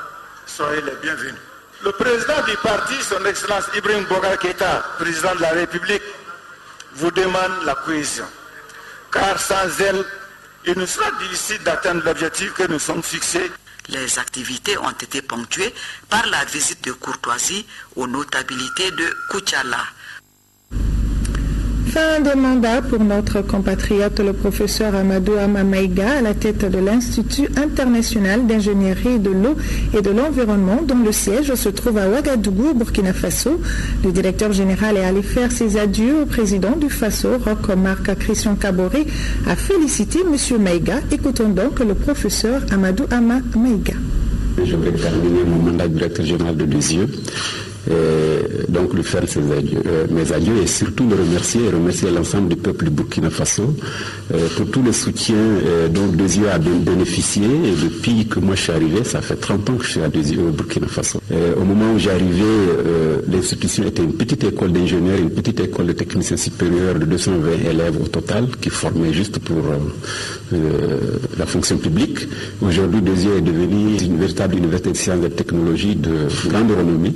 soyez les bienvenus. Le président du parti, son Excellence Ibrahim Boubacar Keïta, président de la République, vous demande la cohésion. Car sans elle, il nous sera difficile d'atteindre l'objectif que nous sommes fixés. Les activités ont été ponctuées par la visite de courtoisie aux notabilités de Koutiala. Fin de mandat pour notre compatriote le professeur Amadou Ama Maïga à la tête de l'Institut international d'ingénierie de l'eau et de l'environnement dont le siège se trouve à Ouagadougou, Burkina Faso. Le directeur général est allé faire ses adieux au président du Faso, Roch Marc Christian Kaboré, a félicité M. Maïga. Écoutons donc le professeur Amadou Ama Maïga. Je vais terminer mon mandat de directeur général de Desieu. Donc lui faire mes adieux et surtout le remercier l'ensemble du peuple du Burkina Faso pour tout le soutien dont Desieu a bénéficié. Et depuis que moi je suis arrivé, ça fait 30 ans que je suis à Desieu au Burkina Faso. Au moment où j'arrivais, l'institution était une petite école d'ingénieurs, une petite école de techniciens supérieurs de 220 élèves au total qui formaient juste pour la fonction publique. Aujourd'hui, Desieu est devenu une véritable université de sciences et de technologies de grande renommée.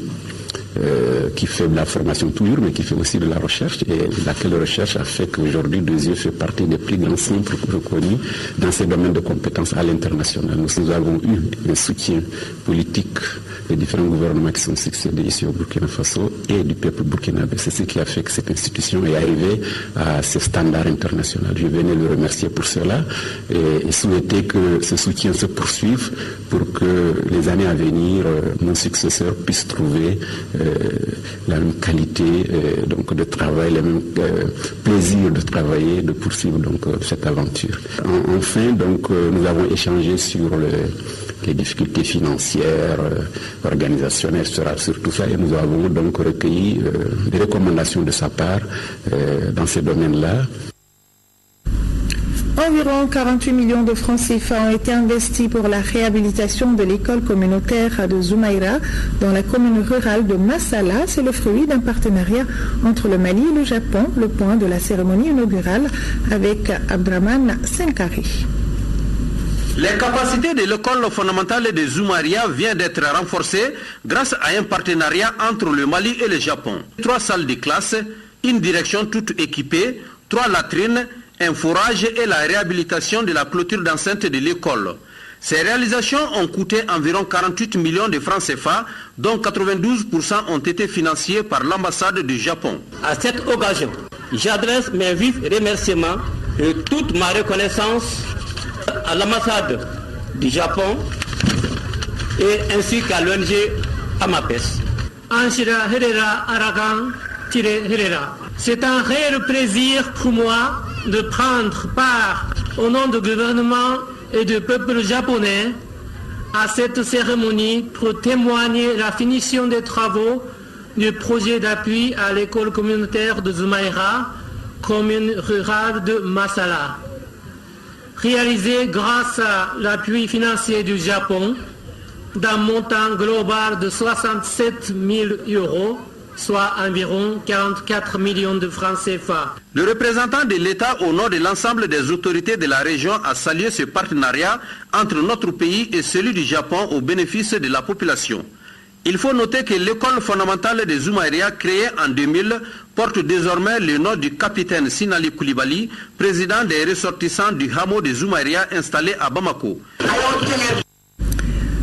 Qui fait de la formation toujours, mais qui fait aussi de la recherche, et laquelle recherche a fait qu'aujourd'hui Desieu fait partie des plus grands centres reconnus dans ces domaines de compétences à l'international. Nous avons eu un soutien politique des différents gouvernements qui sont succédés ici au Burkina Faso et du peuple burkinabé. C'est ce qui a fait que cette institution est arrivée à ces standards internationaux. Je venais le remercier pour cela et souhaiter que ce soutien se poursuive pour que les années à venir, mon successeur puisse trouver la même qualité donc de travail, le même plaisir de travailler, de poursuivre donc cette aventure. Enfin, donc nous avons échangé sur les difficultés financières, organisationnelles, sur tout ça, et nous avons donc recueilli des recommandations de sa part dans ces domaines-là. Environ 48 millions de francs CFA ont été investis pour la réhabilitation de l'école communautaire de Zoumaïra dans la commune rurale de Massala. C'est le fruit d'un partenariat entre le Mali et le Japon, le point de la cérémonie inaugurale avec Abdraman Senkari. Les capacités de l'école fondamentale de Zoumaïra viennent d'être renforcées grâce à un partenariat entre le Mali et le Japon. 3 salles de classe, une direction toute équipée, 3 latrines, un forage et la réhabilitation de la clôture d'enceinte de l'école. Ces réalisations ont coûté environ 48 millions de francs CFA, dont 92% ont été financés par l'ambassade du Japon. À cette occasion, j'adresse mes vifs remerciements et toute ma reconnaissance à l'ambassade du Japon et ainsi qu'à l'ONG Amapes. Anshira Herrera Aragan Herrera. C'est un réel plaisir pour moi de prendre part au nom du gouvernement et du peuple japonais à cette cérémonie pour témoigner la finition des travaux du projet d'appui à l'école communautaire de Zoumaïra, commune rurale de Massala. Réalisé grâce à l'appui financier du Japon d'un montant global de 67 000 €, soit environ 44 millions de francs CFA. Le représentant de l'État au nom de l'ensemble des autorités de la région a salué ce partenariat entre notre pays et celui du Japon au bénéfice de la population. Il faut noter que l'école fondamentale de Zoumaïra, créée en 2000, porte désormais le nom du capitaine Sinali Koulibaly, président des ressortissants du hameau de Zoumaïra installé à Bamako.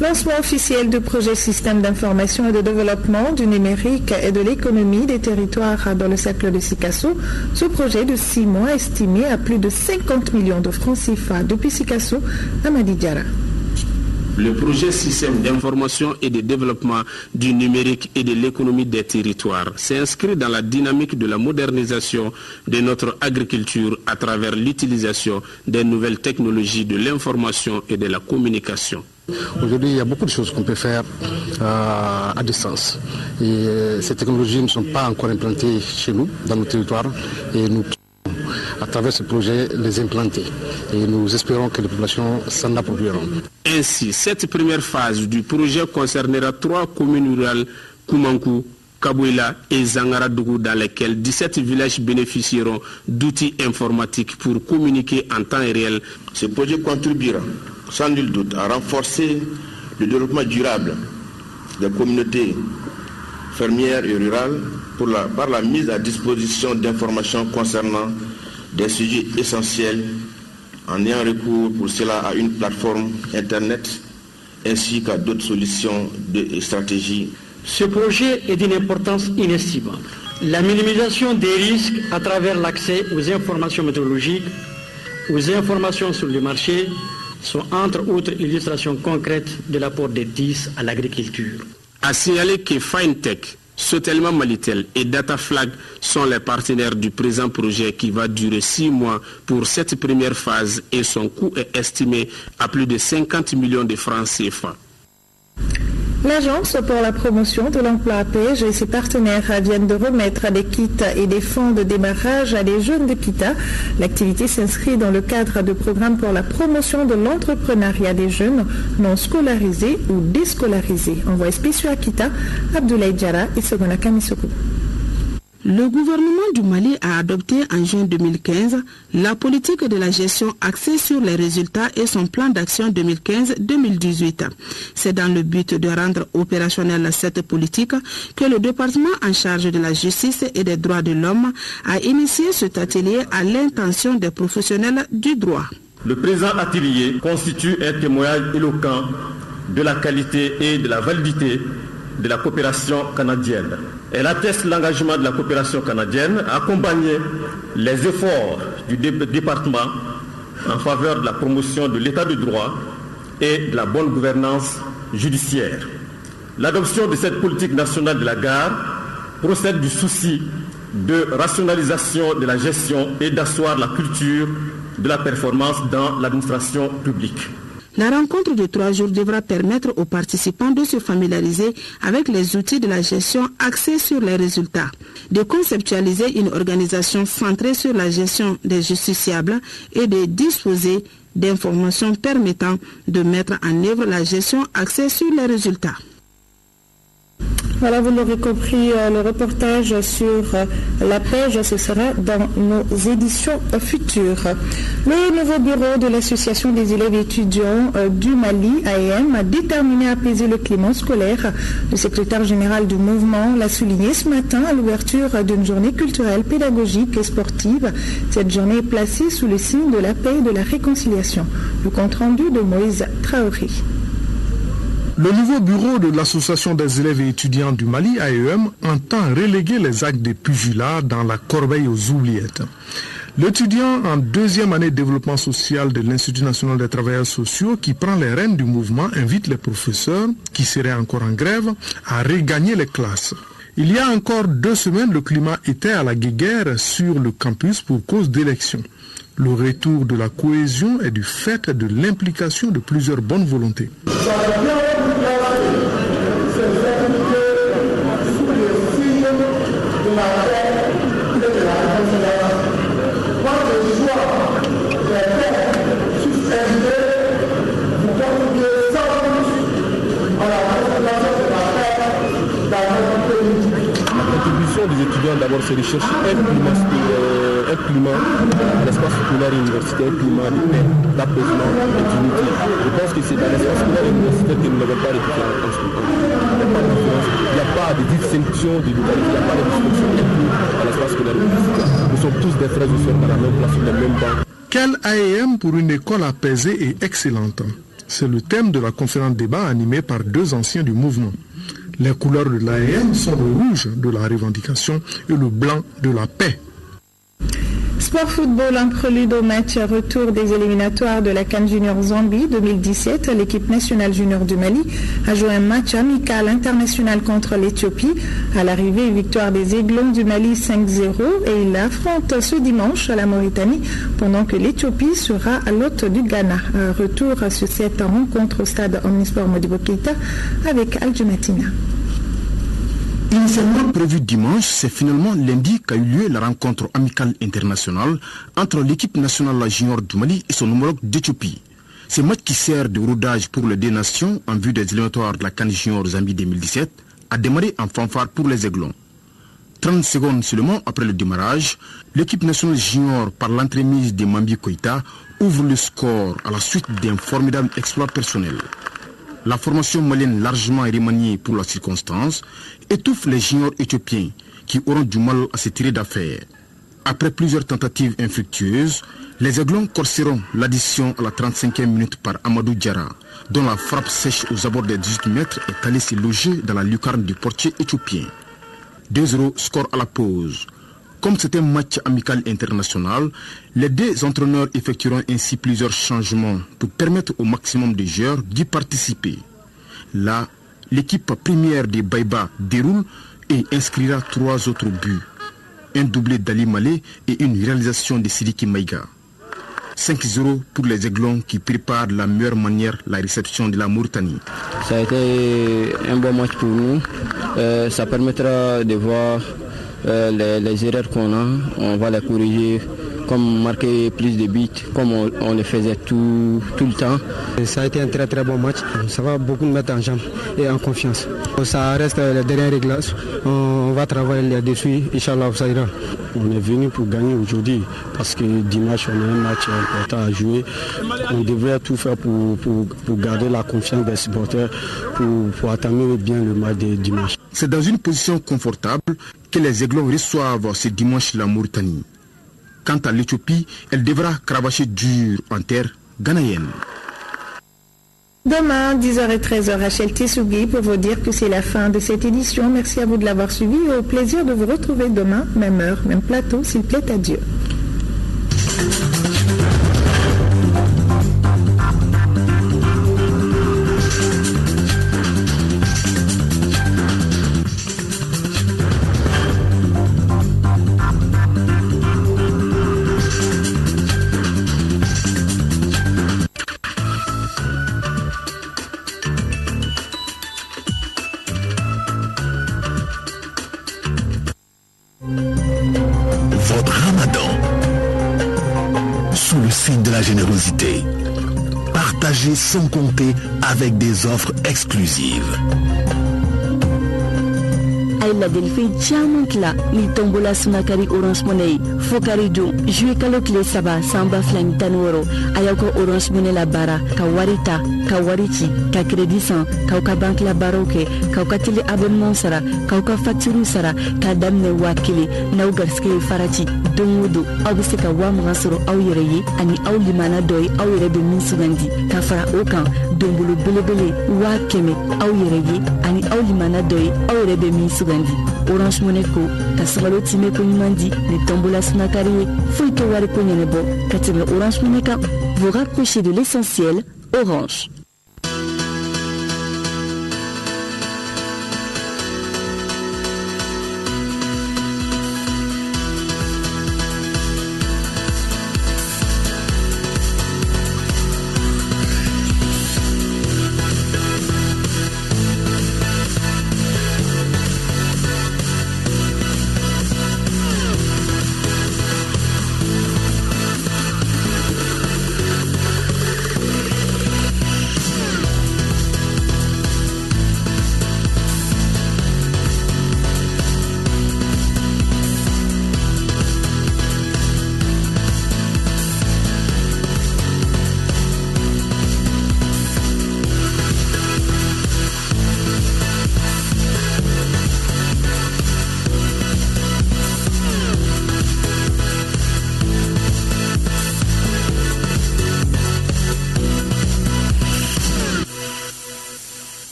Lancement officiel du projet Système d'information et de développement du numérique et de l'économie des territoires dans le cercle de Sikasso. Ce projet de 6 mois estimé à plus de 50 millions de francs CFA. Depuis Sikasso, Amadi Diara. Le projet Système d'information et de développement du numérique et de l'économie des territoires s'inscrit dans la dynamique de la modernisation de notre agriculture à travers l'utilisation des nouvelles technologies de l'information et de la communication. Aujourd'hui, il y a beaucoup de choses qu'on peut faire à distance. Et ces technologies ne sont pas encore implantées chez nous, dans nos territoires. Et nous, à travers ce projet, les implanter. Et nous espérons que les populations s'en approprieront. Ainsi, cette première phase du projet concernera 3 communes rurales, Koumankou, Kabouila et Zangaradougou, dans lesquels 17 villages bénéficieront d'outils informatiques pour communiquer en temps réel. Ce projet contribuera sans nul doute à renforcer le développement durable des communautés fermières et rurales par la mise à disposition d'informations concernant des sujets essentiels en ayant recours pour cela à une plateforme Internet ainsi qu'à d'autres solutions et stratégies. Ce projet est d'une importance inestimable. La minimisation des risques à travers l'accès aux informations météorologiques, aux informations sur le marché, sont entre autres illustrations concrètes de l'apport des 10 à l'agriculture. À signaler que FineTech, Sotelma Malitel et DataFlag sont les partenaires du présent projet qui va durer 6 mois pour cette première phase et son coût est estimé à plus de 50 millions de francs CFA. L'Agence pour la promotion de l'emploi APEJ et ses partenaires viennent de remettre des kits et des fonds de démarrage à des jeunes de Kita. L'activité s'inscrit dans le cadre de programmes pour la promotion de l'entrepreneuriat des jeunes non scolarisés ou déscolarisés. Envoyé spécial à Kita, Abdoulaye Diarra et Segona Kamisoko. Le gouvernement du Mali a adopté en juin 2015 la politique de la gestion axée sur les résultats et son plan d'action 2015-2018. C'est dans le but de rendre opérationnelle cette politique que le département en charge de la justice et des droits de l'homme a initié cet atelier à l'intention des professionnels du droit. Le présent atelier constitue un témoignage éloquent de la qualité et de la validité de la coopération canadienne. Elle atteste l'engagement de la coopération canadienne à accompagner les efforts du département en faveur de la promotion de l'état de droit et de la bonne gouvernance judiciaire. L'adoption de cette politique nationale de la gare procède du souci de rationalisation de la gestion et d'asseoir la culture de la performance dans l'administration publique. La rencontre de 3 jours devra permettre aux participants de se familiariser avec les outils de la gestion axés sur les résultats, de conceptualiser une organisation centrée sur la gestion des justiciables et de disposer d'informations permettant de mettre en œuvre la gestion axée sur les résultats. Voilà, vous l'aurez compris, le reportage sur la pêche, ce sera dans nos éditions futures. Le nouveau bureau de l'Association des élèves et étudiants du Mali, AEM, a déterminé à apaiser le climat scolaire. Le secrétaire général du mouvement l'a souligné ce matin à l'ouverture d'une journée culturelle, pédagogique et sportive. Cette journée est placée sous le signe de la paix et de la réconciliation. Le compte-rendu de Moïse Traoré. Le nouveau bureau de l'Association des élèves et étudiants du Mali, AEM, entend reléguer les actes de pugilat dans la corbeille aux oubliettes. L'étudiant en 2e année de développement social de l'Institut national des travailleurs sociaux qui prend les rênes du mouvement invite les professeurs, qui seraient encore en grève, à regagner les classes. Il y a encore 2 semaines, le climat était à la guéguerre sur le campus pour cause d'élections. Le retour de la cohésion est du fait de l'implication de plusieurs bonnes volontés. Des étudiants d'abord se recherchent un climat à l'espace scolaire et universitaire, un climat de paix, d'apaisement et d'unité. Je pense que c'est dans l'espace scolaire et universitaire que nous n'avons pas de différence en ce moment. Il n'y a pas de distinction de localité, il n'y a pas de distinction à l'espace scolaire et universitaire. Nous sommes tous des frères et sœurs dans la même place, sur les mêmes bancs. Quel AEM pour une école apaisée et excellente? C'est le thème de la conférence débat animée par 2 anciens du mouvement. Les couleurs de l'AEM sont le rouge de la revendication et le blanc de la paix. Sport football, en prélude au match retour des éliminatoires de la CAN Junior Zambie 2017. L'équipe nationale junior du Mali a joué un match amical international contre l'Éthiopie. À l'arrivée, victoire des Aiglons du Mali 5-0 et il affronte ce dimanche à la Mauritanie pendant que l'Éthiopie sera à l'hôte du Ghana. Retour sur cette rencontre au stade Omnisport Modibo Keïta avec Al Jumatina. Initialement prévu dimanche, c'est finalement lundi qu'a eu lieu la rencontre amicale internationale entre l'équipe nationale junior du Mali et son homologue d'Éthiopie. Ce match qui sert de rodage pour les deux nations en vue des éliminatoires de la CAN Junior Zambie 2017 a démarré en fanfare pour les Aiglons. 30 secondes seulement après le démarrage, l'équipe nationale junior par l'entremise de Mambi Koïta ouvre le score à la suite d'un formidable exploit personnel. La formation malienne largement remaniée pour la circonstance étouffe les juniors éthiopiens qui auront du mal à se tirer d'affaire. Après plusieurs tentatives infructueuses, les Aiglons corseront l'addition à la 35e minute par Amadou Diarra, dont la frappe sèche aux abords des 18 mètres est allée se loger dans la lucarne du portier éthiopien. 2-0 score à la pause. Comme c'est un match amical international, les deux entraîneurs effectueront ainsi plusieurs changements pour permettre au maximum de joueurs d'y participer. Là, l'équipe première de Baïba déroule et inscrira 3 autres buts. Un doublé d'Ali Malé et une réalisation de Sidiki Maïga. 5-0 pour les Aiglons qui préparent de la meilleure manière la réception de la Mauritanie. Ça a été un bon match pour nous. Ça permettra de voir les erreurs qu'on a. On va les corriger, comme marquer plus de buts, comme on le faisait tout le temps. Ça a été un très bon match. Ça va beaucoup nous mettre en jambe et en confiance. Ça reste le dernier réglage. On va travailler là-dessus. Inch'Allah, ça ira. On est venu pour gagner aujourd'hui parce que dimanche, on a un match important à jouer. On devrait tout faire pour garder la confiance des supporters, pour entamer bien le match de dimanche. C'est dans une position confortable que les Aiglons reçoivent ce dimanche la Mauritanie. Quant à l'Éthiopie, elle devra cravacher dur en terre ghanéenne. Demain, 10h13, Rachel Tessougi pour vous dire que c'est la fin de cette édition. Merci à vous de l'avoir suivi et au plaisir de vous retrouver demain, même heure, même plateau, s'il plaît à Dieu. De la générosité. Partagez sans compter avec des offres exclusives. Aïla Delphi Tchamontla, ni tombola sunakari Orange Money, Fokari Dou, Joué Kalokle Saba, Samba Flang Tanoro, Ayako Orange Money la bara, Kawarita, Kawarichi, Ka Crédit San, Kauka Bank la Baroke, Kauka Tele Abonnement Sara, Kauka Facturu Sara, Kadamne Wakili, Naugarske Farati, Dongodo, Aubiseka Wamransoro, Auyereye, Ani Aulimana Doi, Auyerebe Minsugandi, Kafara Okan, Dombolo Belebele, Wakeme, Auyereye, Ani Aulimana Doi, Auyerebe Minsugandi. Orange Money ko kasabalo time ko nimandi ne tombola sunakari faut que wari ko nyenebo katebe Orange Money ka vous rapprochez de l'essentiel. Orange.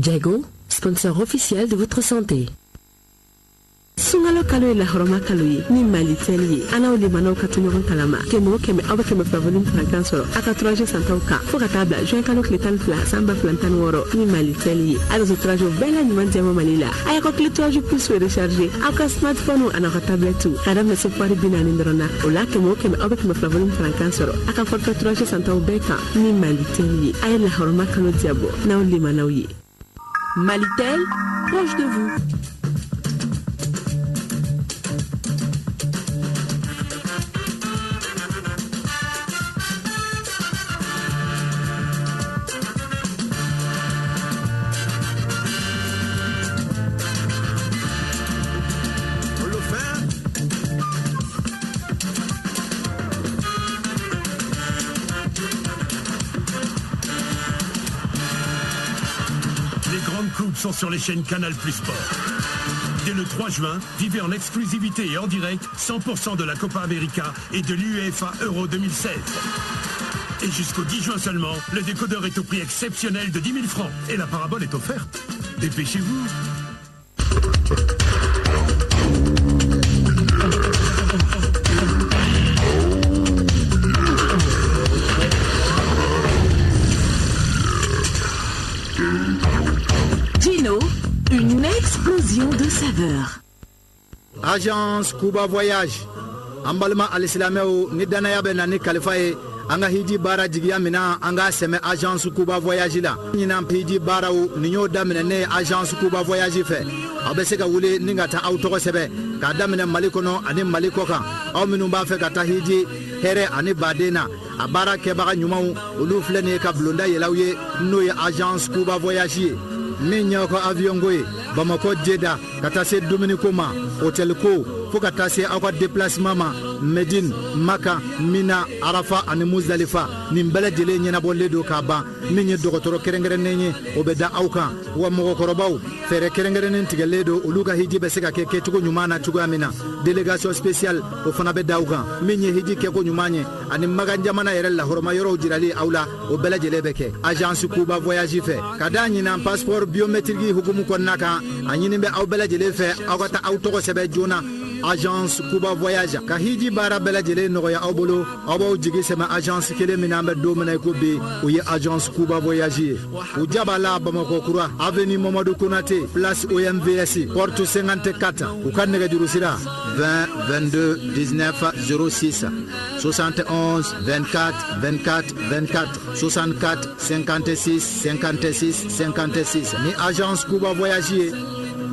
Jago, sponsor officiel de votre santé. Sungalo kalo la horoma kalo ni mali teli ana ole mano katunyo kalama kemo keme aba keme favolin frankan soro aka traje santauka foka tabla join kalo kletan fla samba plantan woro ni mali teli ala zo traje bela ni mandia malila aya ko kletraje plus recharger aka smartphone ana ka tablette kada me sopari binani ndrona ola kemo keme aba keme favolin frankan soro aka foka traje santau beka ni mali teli aya la horoma kalo diabo na ole manawi. Malitel, proche de vous. Sont sur les chaînes Canal Plus Sport. Dès le 3 juin, vivez en exclusivité et en direct 100% de la Copa América et de l'UEFA Euro 2016. Et jusqu'au 10 juin seulement, le décodeur est au prix exceptionnel de 10 000 francs et la parabole est offerte. Dépêchez-vous. Une explosion de saveurs. Agence Cuba Voyage. Ambalma al-Islameo ni danaya be na ni kalifaye anga hiji bara jigiya mina anga seme Agence Cuba Voyage la. Nyina hiji bara u ni nyo damene ne Agence Cuba Voyage fe. Abese ka wule ninga ta auto sebe ka damene malikono ani malikoka. Aw minu ba fe ka ta hiji here ani badena. Abara ke baga nyumaw olu flene ka blonda yelawye no ye Agence Cuba Voyage. Minya ko avion goye Bamako Jeddah kata se Dominico ma hôtel ko fo kata se akwa déplacement ma Medine Maka Mina Arafa ani Muzdalifa nimbele jele nyena bolle do ka ba minye dogotoro kerengere nenye obeda auka wa mo korobaw fere kerengere nen tigele do uluka hiji be se ka ke tugo nyumana tugo amina délégation spéciale o fana be dauka minye hiji ke ko nyumanye ani maganja mana yere la horoma yoro jirali aula o bele jele beke agence Cuba Voyage fe kada nyina passeport biométrique hukumu konnaka anyini be aw bele jele fe awata auto sebe jona Agence Cuba Voyage ka hiji bara bele jele no ya awbolo abaw jigi sema agence kele minambe do mena ko be o ye Agence Cuba Voyage o jabala Bamako Kura avenue Mamadou Konaté place OMVS porte 54 ou kan nega juru sira 20 22 19 06 71 24 24 24 64 56 56 56 ni Agence Cuba Voyage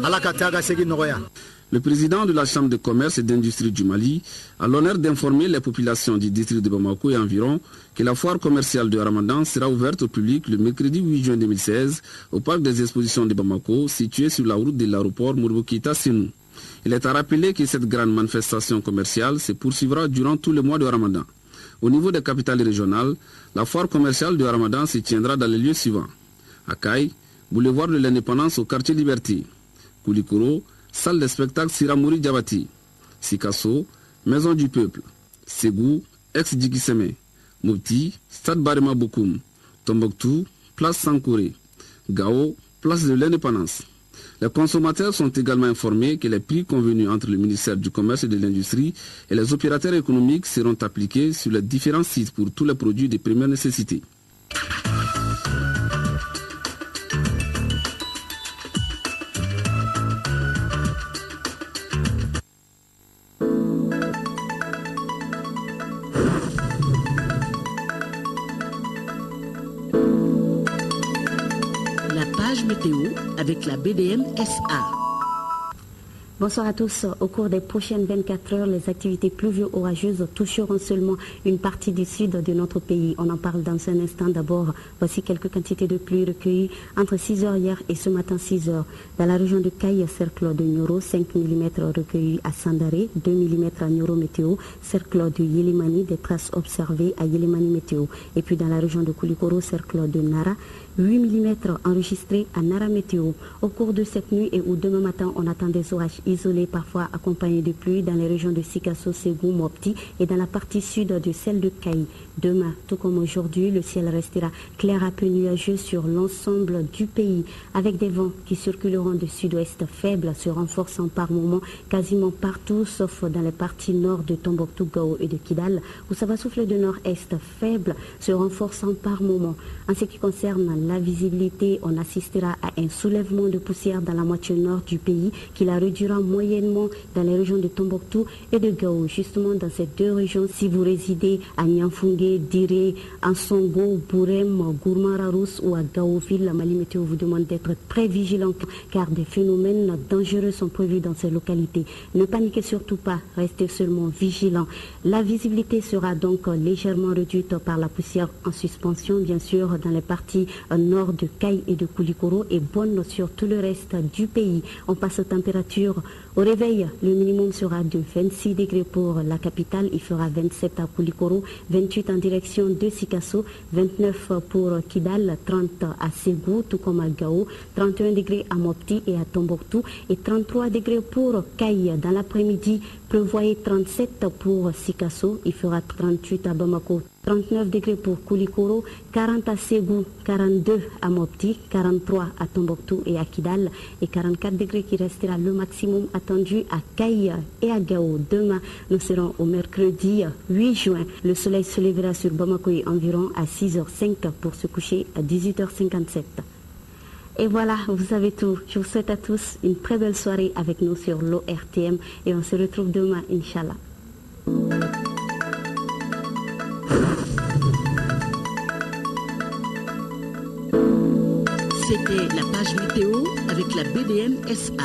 ala kataga segi noya. Le président de la Chambre de commerce et d'industrie du Mali a l'honneur d'informer les populations du district de Bamako et environ que la foire commerciale de Ramadan sera ouverte au public le mercredi 8 juin 2016 au parc des expositions de Bamako, situé sur la route de l'aéroport Modibo Keïta Sénou. Il est à rappeler que cette grande manifestation commerciale se poursuivra durant tout le mois de Ramadan. Au niveau des capitales régionales, la foire commerciale de Ramadan se tiendra dans les lieux suivants: Akaï, boulevard de l'Indépendance au quartier Liberté; Koulikoro, salle de spectacle Siramouri Diabati; Sikasso, Maison du Peuple; Ségou, ex-Djikiseme; Mopti, Stade Barima Bokoum; Tombouctou, place Sankouré; Gao, place de l'Indépendance. Les consommateurs sont également informés que les prix convenus entre le ministère du Commerce et de l'Industrie et les opérateurs économiques seront appliqués sur les différents sites pour tous les produits de première nécessité. Météo avec la BDM SA. Bonsoir à tous. Au cours des prochaines 24 heures, les activités pluvio-orageuses toucheront seulement une partie du sud de notre pays. On en parle dans un instant. D'abord, voici quelques quantités de pluie recueillies entre 6h hier et ce matin 6h. Dans la région de Caille, cercle de Nioro, 5 mm recueillis à Sandaré, 2 mm à Nioro Météo, cercle de Yelimani, des traces observées à Yelimani Météo. Et puis dans la région de Koulikoro, cercle de Nara, 8 mm enregistrés à Nara Météo. Au cours de cette nuit et ou demain matin, on attend des orages isolés, parfois accompagnés de pluie dans les régions de Sikasso, Ségou, Mopti et dans la partie sud de celle de Caï. Demain, tout comme aujourd'hui, le ciel restera clair à peu nuageux sur l'ensemble du pays, avec des vents qui circuleront de sud-ouest faibles, se renforçant par moments quasiment partout, sauf dans les parties nord de Tombouctou, Gao et de Kidal, où ça va souffler de nord-est faible, se renforçant par moments. En ce qui concerne la visibilité, on assistera à un soulèvement de poussière dans la moitié nord du pays qui la réduira s'effectuera moyennement dans les régions de Tombouctou et de Gao. Justement, dans ces deux régions, si vous résidez à Nianfungé, Diré, Ansongo, Bourem, Gourmararous ou à Gaoville, la Mali Météo vous demande d'être très vigilant car des phénomènes dangereux sont prévus dans ces localités. Ne paniquez surtout pas, restez seulement vigilants. La visibilité sera donc légèrement réduite par la poussière en suspension, bien sûr, dans les parties nord de Caille et de Koulikoro et bonne sur tout le reste du pays. On passe aux températures. Au réveil, le minimum sera de 26 degrés pour la capitale, il fera 27 à Koulikoro, 28 en direction de Sikasso, 29 pour Kidal, 30 à Ségou, tout comme à Gao, 31 degrés à Mopti et à Tombouctou et 33 degrés pour Caille. Dans l'après-midi, prévoyez 37 pour Sikasso, il fera 38 à Bamako, 39 degrés pour Koulikoro, 40 à Ségou, 42 à Mopti, 43 à Tombouctou et à Kidal et 44 degrés qui restera le maximum attendu à Caille et à Gao. Demain, nous serons au mercredi 8 juin. Le soleil se lèvera sur Bamako environ à 6h05 pour se coucher à 18h57. Et voilà, vous savez tout. Je vous souhaite à tous une très belle soirée avec nous sur l'ORTM et on se retrouve demain, Inch'Allah. C'était la page météo avec la BDM SA.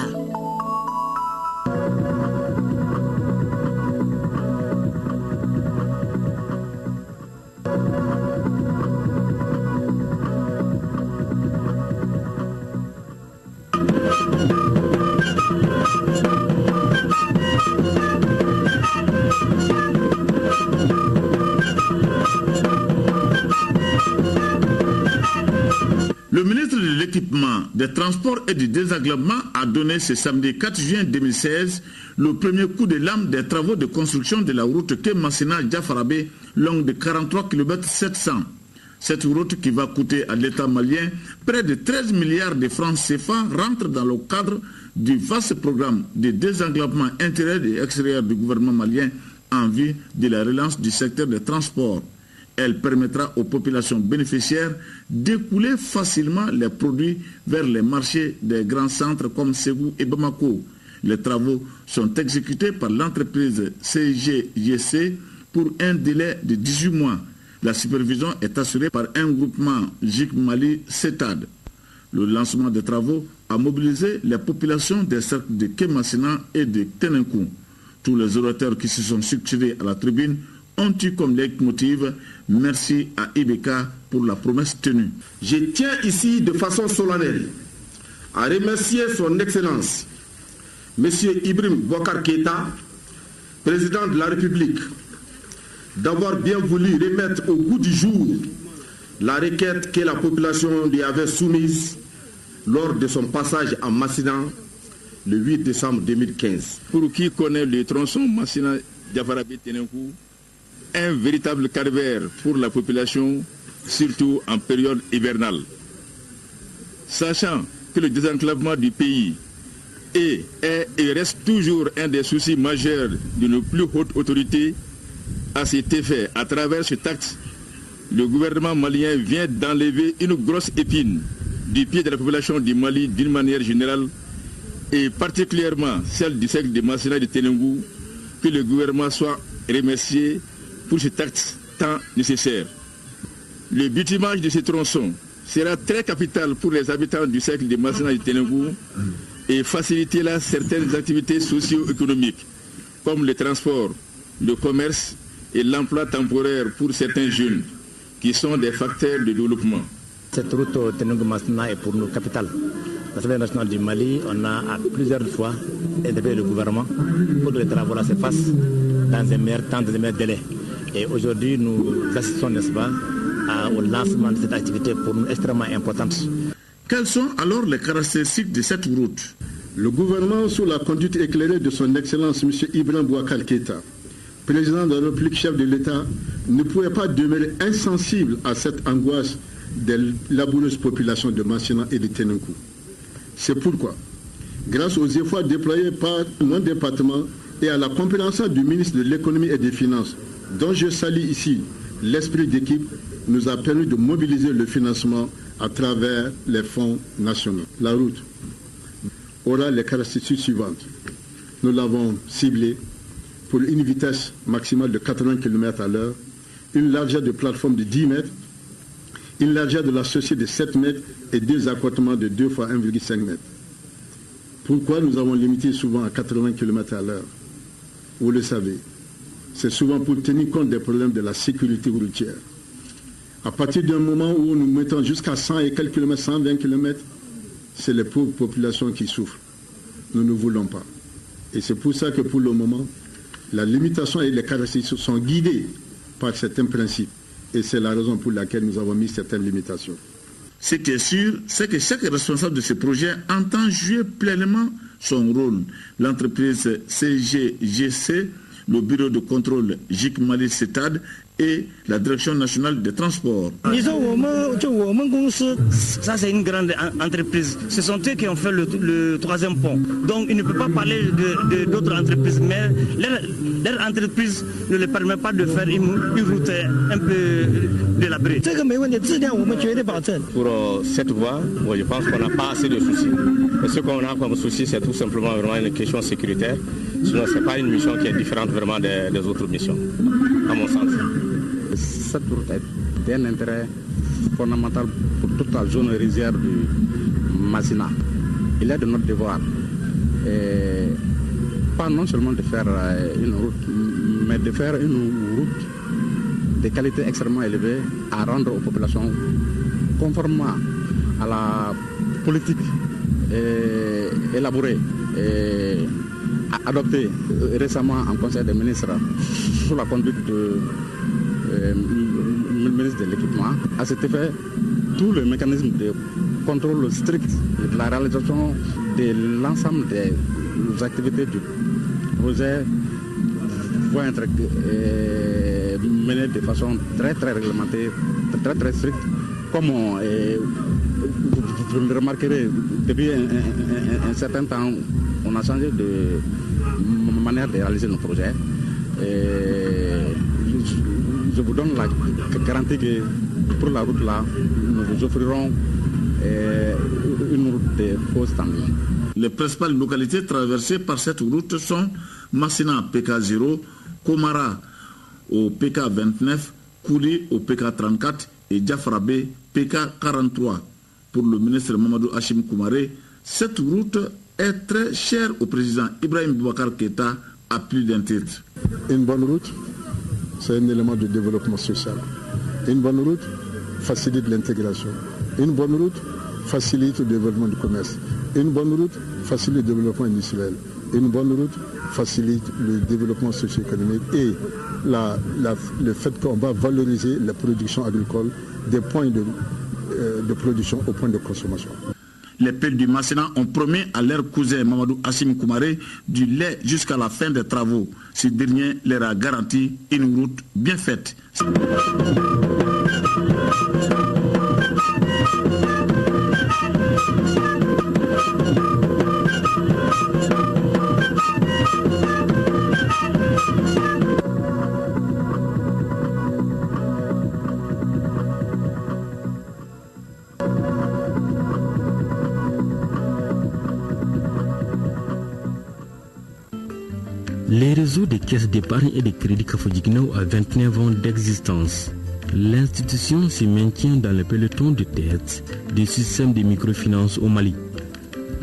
Le ministre de l'Équipement, des Transports et du Désenclavement a donné ce samedi 4 juin 2016 le premier coup de lame des travaux de construction de la route Kemassina-Diafarabé, longue de 43 km 700. Cette route qui va coûter à l'État malien près de 13 milliards de francs CFA rentre dans le cadre du vaste programme de désenclavement intérieur et extérieur du gouvernement malien en vue de la relance du secteur des transports. Elle permettra aux populations bénéficiaires d'écouler facilement les produits vers les marchés des grands centres comme Ségou et Bamako. Les travaux sont exécutés par l'entreprise CGGC pour un délai de 18 mois. La supervision est assurée par un groupement JIC Mali CETAD. Le lancement des travaux a mobilisé les populations des cercles de Kemassina et de Tenenkou. Tous les orateurs qui se sont succédés à la tribune ont eu comme leitmotiv « Merci à Ibeka pour la promesse tenue ». Je tiens ici de façon solennelle à remercier son Excellence, M. Ibrahim Boubacar Keïta, président de la République, d'avoir bien voulu remettre au goût du jour la requête que la population lui avait soumise lors de son passage à Massina le 8 décembre 2015. Pour qui connaît le tronçon Massina-Diafarabé-Tenenkou, un véritable calvaire pour la population, surtout en période hivernale. Sachant que le désenclavement du pays est et reste toujours un des soucis majeurs de nos plus hautes autorités, à cet effet, à travers ce acte, le gouvernement malien vient d'enlever une grosse épine du pied de la population du Mali d'une manière générale et particulièrement celle du cercle de Massina et de Tenenkou, que le gouvernement soit remercié pour cet acte tant nécessaire. Le bitumage de ces tronçons sera très capital pour les habitants du cercle de Massina et de Tenenkou et faciliter là certaines activités socio-économiques comme le transport, le commerce et l'emploi temporaire pour certains jeunes qui sont des facteurs de développement. Cette route Tenenkou-Massina est pour nous capitale. L'Assemblée nationale du Mali, on a à plusieurs fois aidé le gouvernement pour que les travaux se fassent dans un meilleur temps, dans un meilleur délai. Et aujourd'hui, nous assistons, n'est-ce pas, au lancement de cette activité pour nous extrêmement importante. Quelles sont alors les caractéristiques de cette route? Le gouvernement, sous la conduite éclairée de son Excellence M. Ibrahim Boubacar Keïta, président de la République, chef de l'État, ne pouvait pas demeurer insensible à cette angoisse des laboureuses populations de Massina et de Tenenkou. C'est pourquoi, grâce aux efforts déployés par mon département et à la compréhension du ministre de l'Économie et des Finances, dont je salue ici l'esprit d'équipe, nous a permis de mobiliser le financement à travers les fonds nationaux. La route aura les caractéristiques suivantes. nous l'avons ciblé pour une vitesse maximale de 80 km à l'heure, une largeur de plateforme de 10 mètres, une largeur de la chaussée de 7 mètres et 2 accotements de 2 fois 1,5 mètres. Pourquoi nous avons limité souvent à 80 km à l'heure? Vous le savez, c'est souvent pour tenir compte des problèmes de la sécurité routière. À partir d'un moment où nous mettons jusqu'à 100 et quelques kilomètres, 120 km, c'est les pauvres populations qui souffrent. Nous ne voulons pas. Et c'est pour ça que pour le moment, la limitation et les caractéristiques sont guidées par certains principes. Et c'est la raison pour laquelle nous avons mis certaines limitations. Ce qui est sûr, c'est que chaque responsable de ce projet entend jouer pleinement son rôle. L'entreprise CGGC, le bureau de contrôle JIC Mali CETAD et la direction nationale des transports. Ça c'est une grande entreprise. Ce sont eux qui ont fait le troisième pont. Donc ils ne peuvent pas parler d'autres entreprises, mais leur entreprise ne leur permet pas de faire une route un peu délabrée. Pour cette voie, je pense qu'on n'a pas assez de soucis. Et ce qu'on a comme souci, c'est tout simplement vraiment une question sécuritaire. Sinon, ce n'est pas une mission qui est différente vraiment des autres missions, à mon sens. Cette route est d'un intérêt fondamental pour toute la zone rizière du Masina. Il est de notre devoir, pas non seulement de faire une route, mais de faire une route de qualité extrêmement élevée à rendre aux populations conformément à la politique élaborée et adoptée récemment en Conseil des ministres sous la conduite du ministre de l'équipement. À cet effet, tout le mécanisme de contrôle strict de la réalisation de l'ensemble des activités du projet vont être menées de façon très réglementée, très stricte, comme vous le remarquerez depuis un certain temps. On a changé de manière de réaliser nos projets. Je vous donne la garantie que pour la route là, nous vous offrirons une route de haut standard. Les principales localités traversées par cette route sont Massina PK0, Komara au PK29, Kouli au PK34 et Diafrabé PK43. Pour le ministre Mamadou Hashim Koumaré, cette route est très chère au président Ibrahim Boubacar Keïta à plus d'un titre. Une bonne route, c'est un élément de développement social. Une bonne route facilite l'intégration. Une bonne route facilite le développement du commerce. Une bonne route facilite le développement industriel. Une bonne route facilite le développement socio-économique et le fait qu'on va valoriser la production agricole des points de production au point de consommation. Les peuples du Massina ont promis à leur cousin Mamadou Hashim Koumaré du lait jusqu'à la fin des travaux. Ce dernier leur a garanti une route bien faite. Les réseaux de caisses d'épargne et de crédit Kafodjiguinao a 29 ans d'existence. L'institution se maintient dans le peloton de tête du système de microfinance au Mali.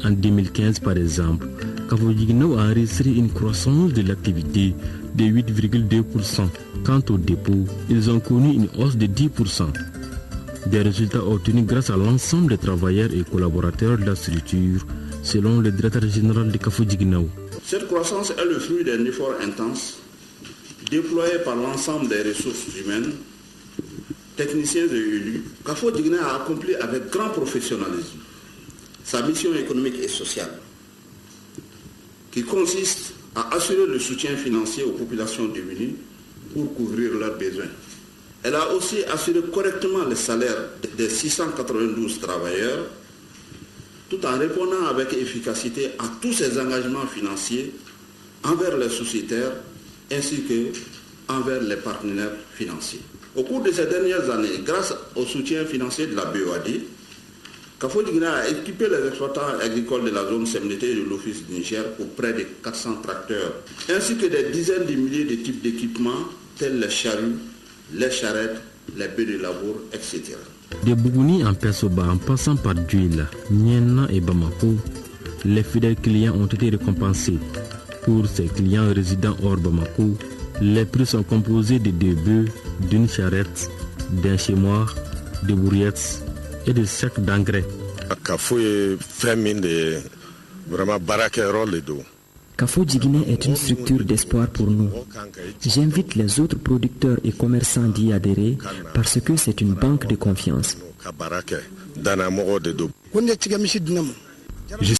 En 2015 par exemple, Kafodjiguinao a enregistré une croissance de l'activité de 8,2%. Quant aux dépôts, ils ont connu une hausse de 10%. Des résultats obtenus grâce à l'ensemble des travailleurs et collaborateurs de la structure, selon le directeur général de Kafodjiguinao. Cette croissance est le fruit d'un effort intense déployé par l'ensemble des ressources humaines, techniciens et élus. Kafodjiguinao a accompli avec grand professionnalisme sa mission économique et sociale, qui consiste à assurer le soutien financier aux populations démunies pour couvrir leurs besoins. Elle a aussi assuré correctement les salaires des 692 travailleurs, tout en répondant avec efficacité à tous ses engagements financiers envers les sociétaires ainsi qu'envers les partenaires financiers. Au cours de ces dernières années, grâce au soutien financier de la BOAD, Kafo Djigna a équipé les exploitants agricoles de la zone SEMNT et de l'Office du Niger pour près de 400 tracteurs, ainsi que des dizaines de milliers de types d'équipements tels les charrues, les charrettes, les bœufs de labour, etc. De Bougouni en Persoba en passant par Douila, Niena et Bamako, les fidèles clients ont été récompensés. Pour ces clients résidant hors Bamako, les prix sont composés de 2 bœufs, d'une charrette, d'un chémoir, de bourriettes et de sacs d'engrais. Kafo Djigné est une structure d'espoir pour nous. J'invite les autres producteurs et commerçants d'y adhérer parce que c'est une banque de confiance.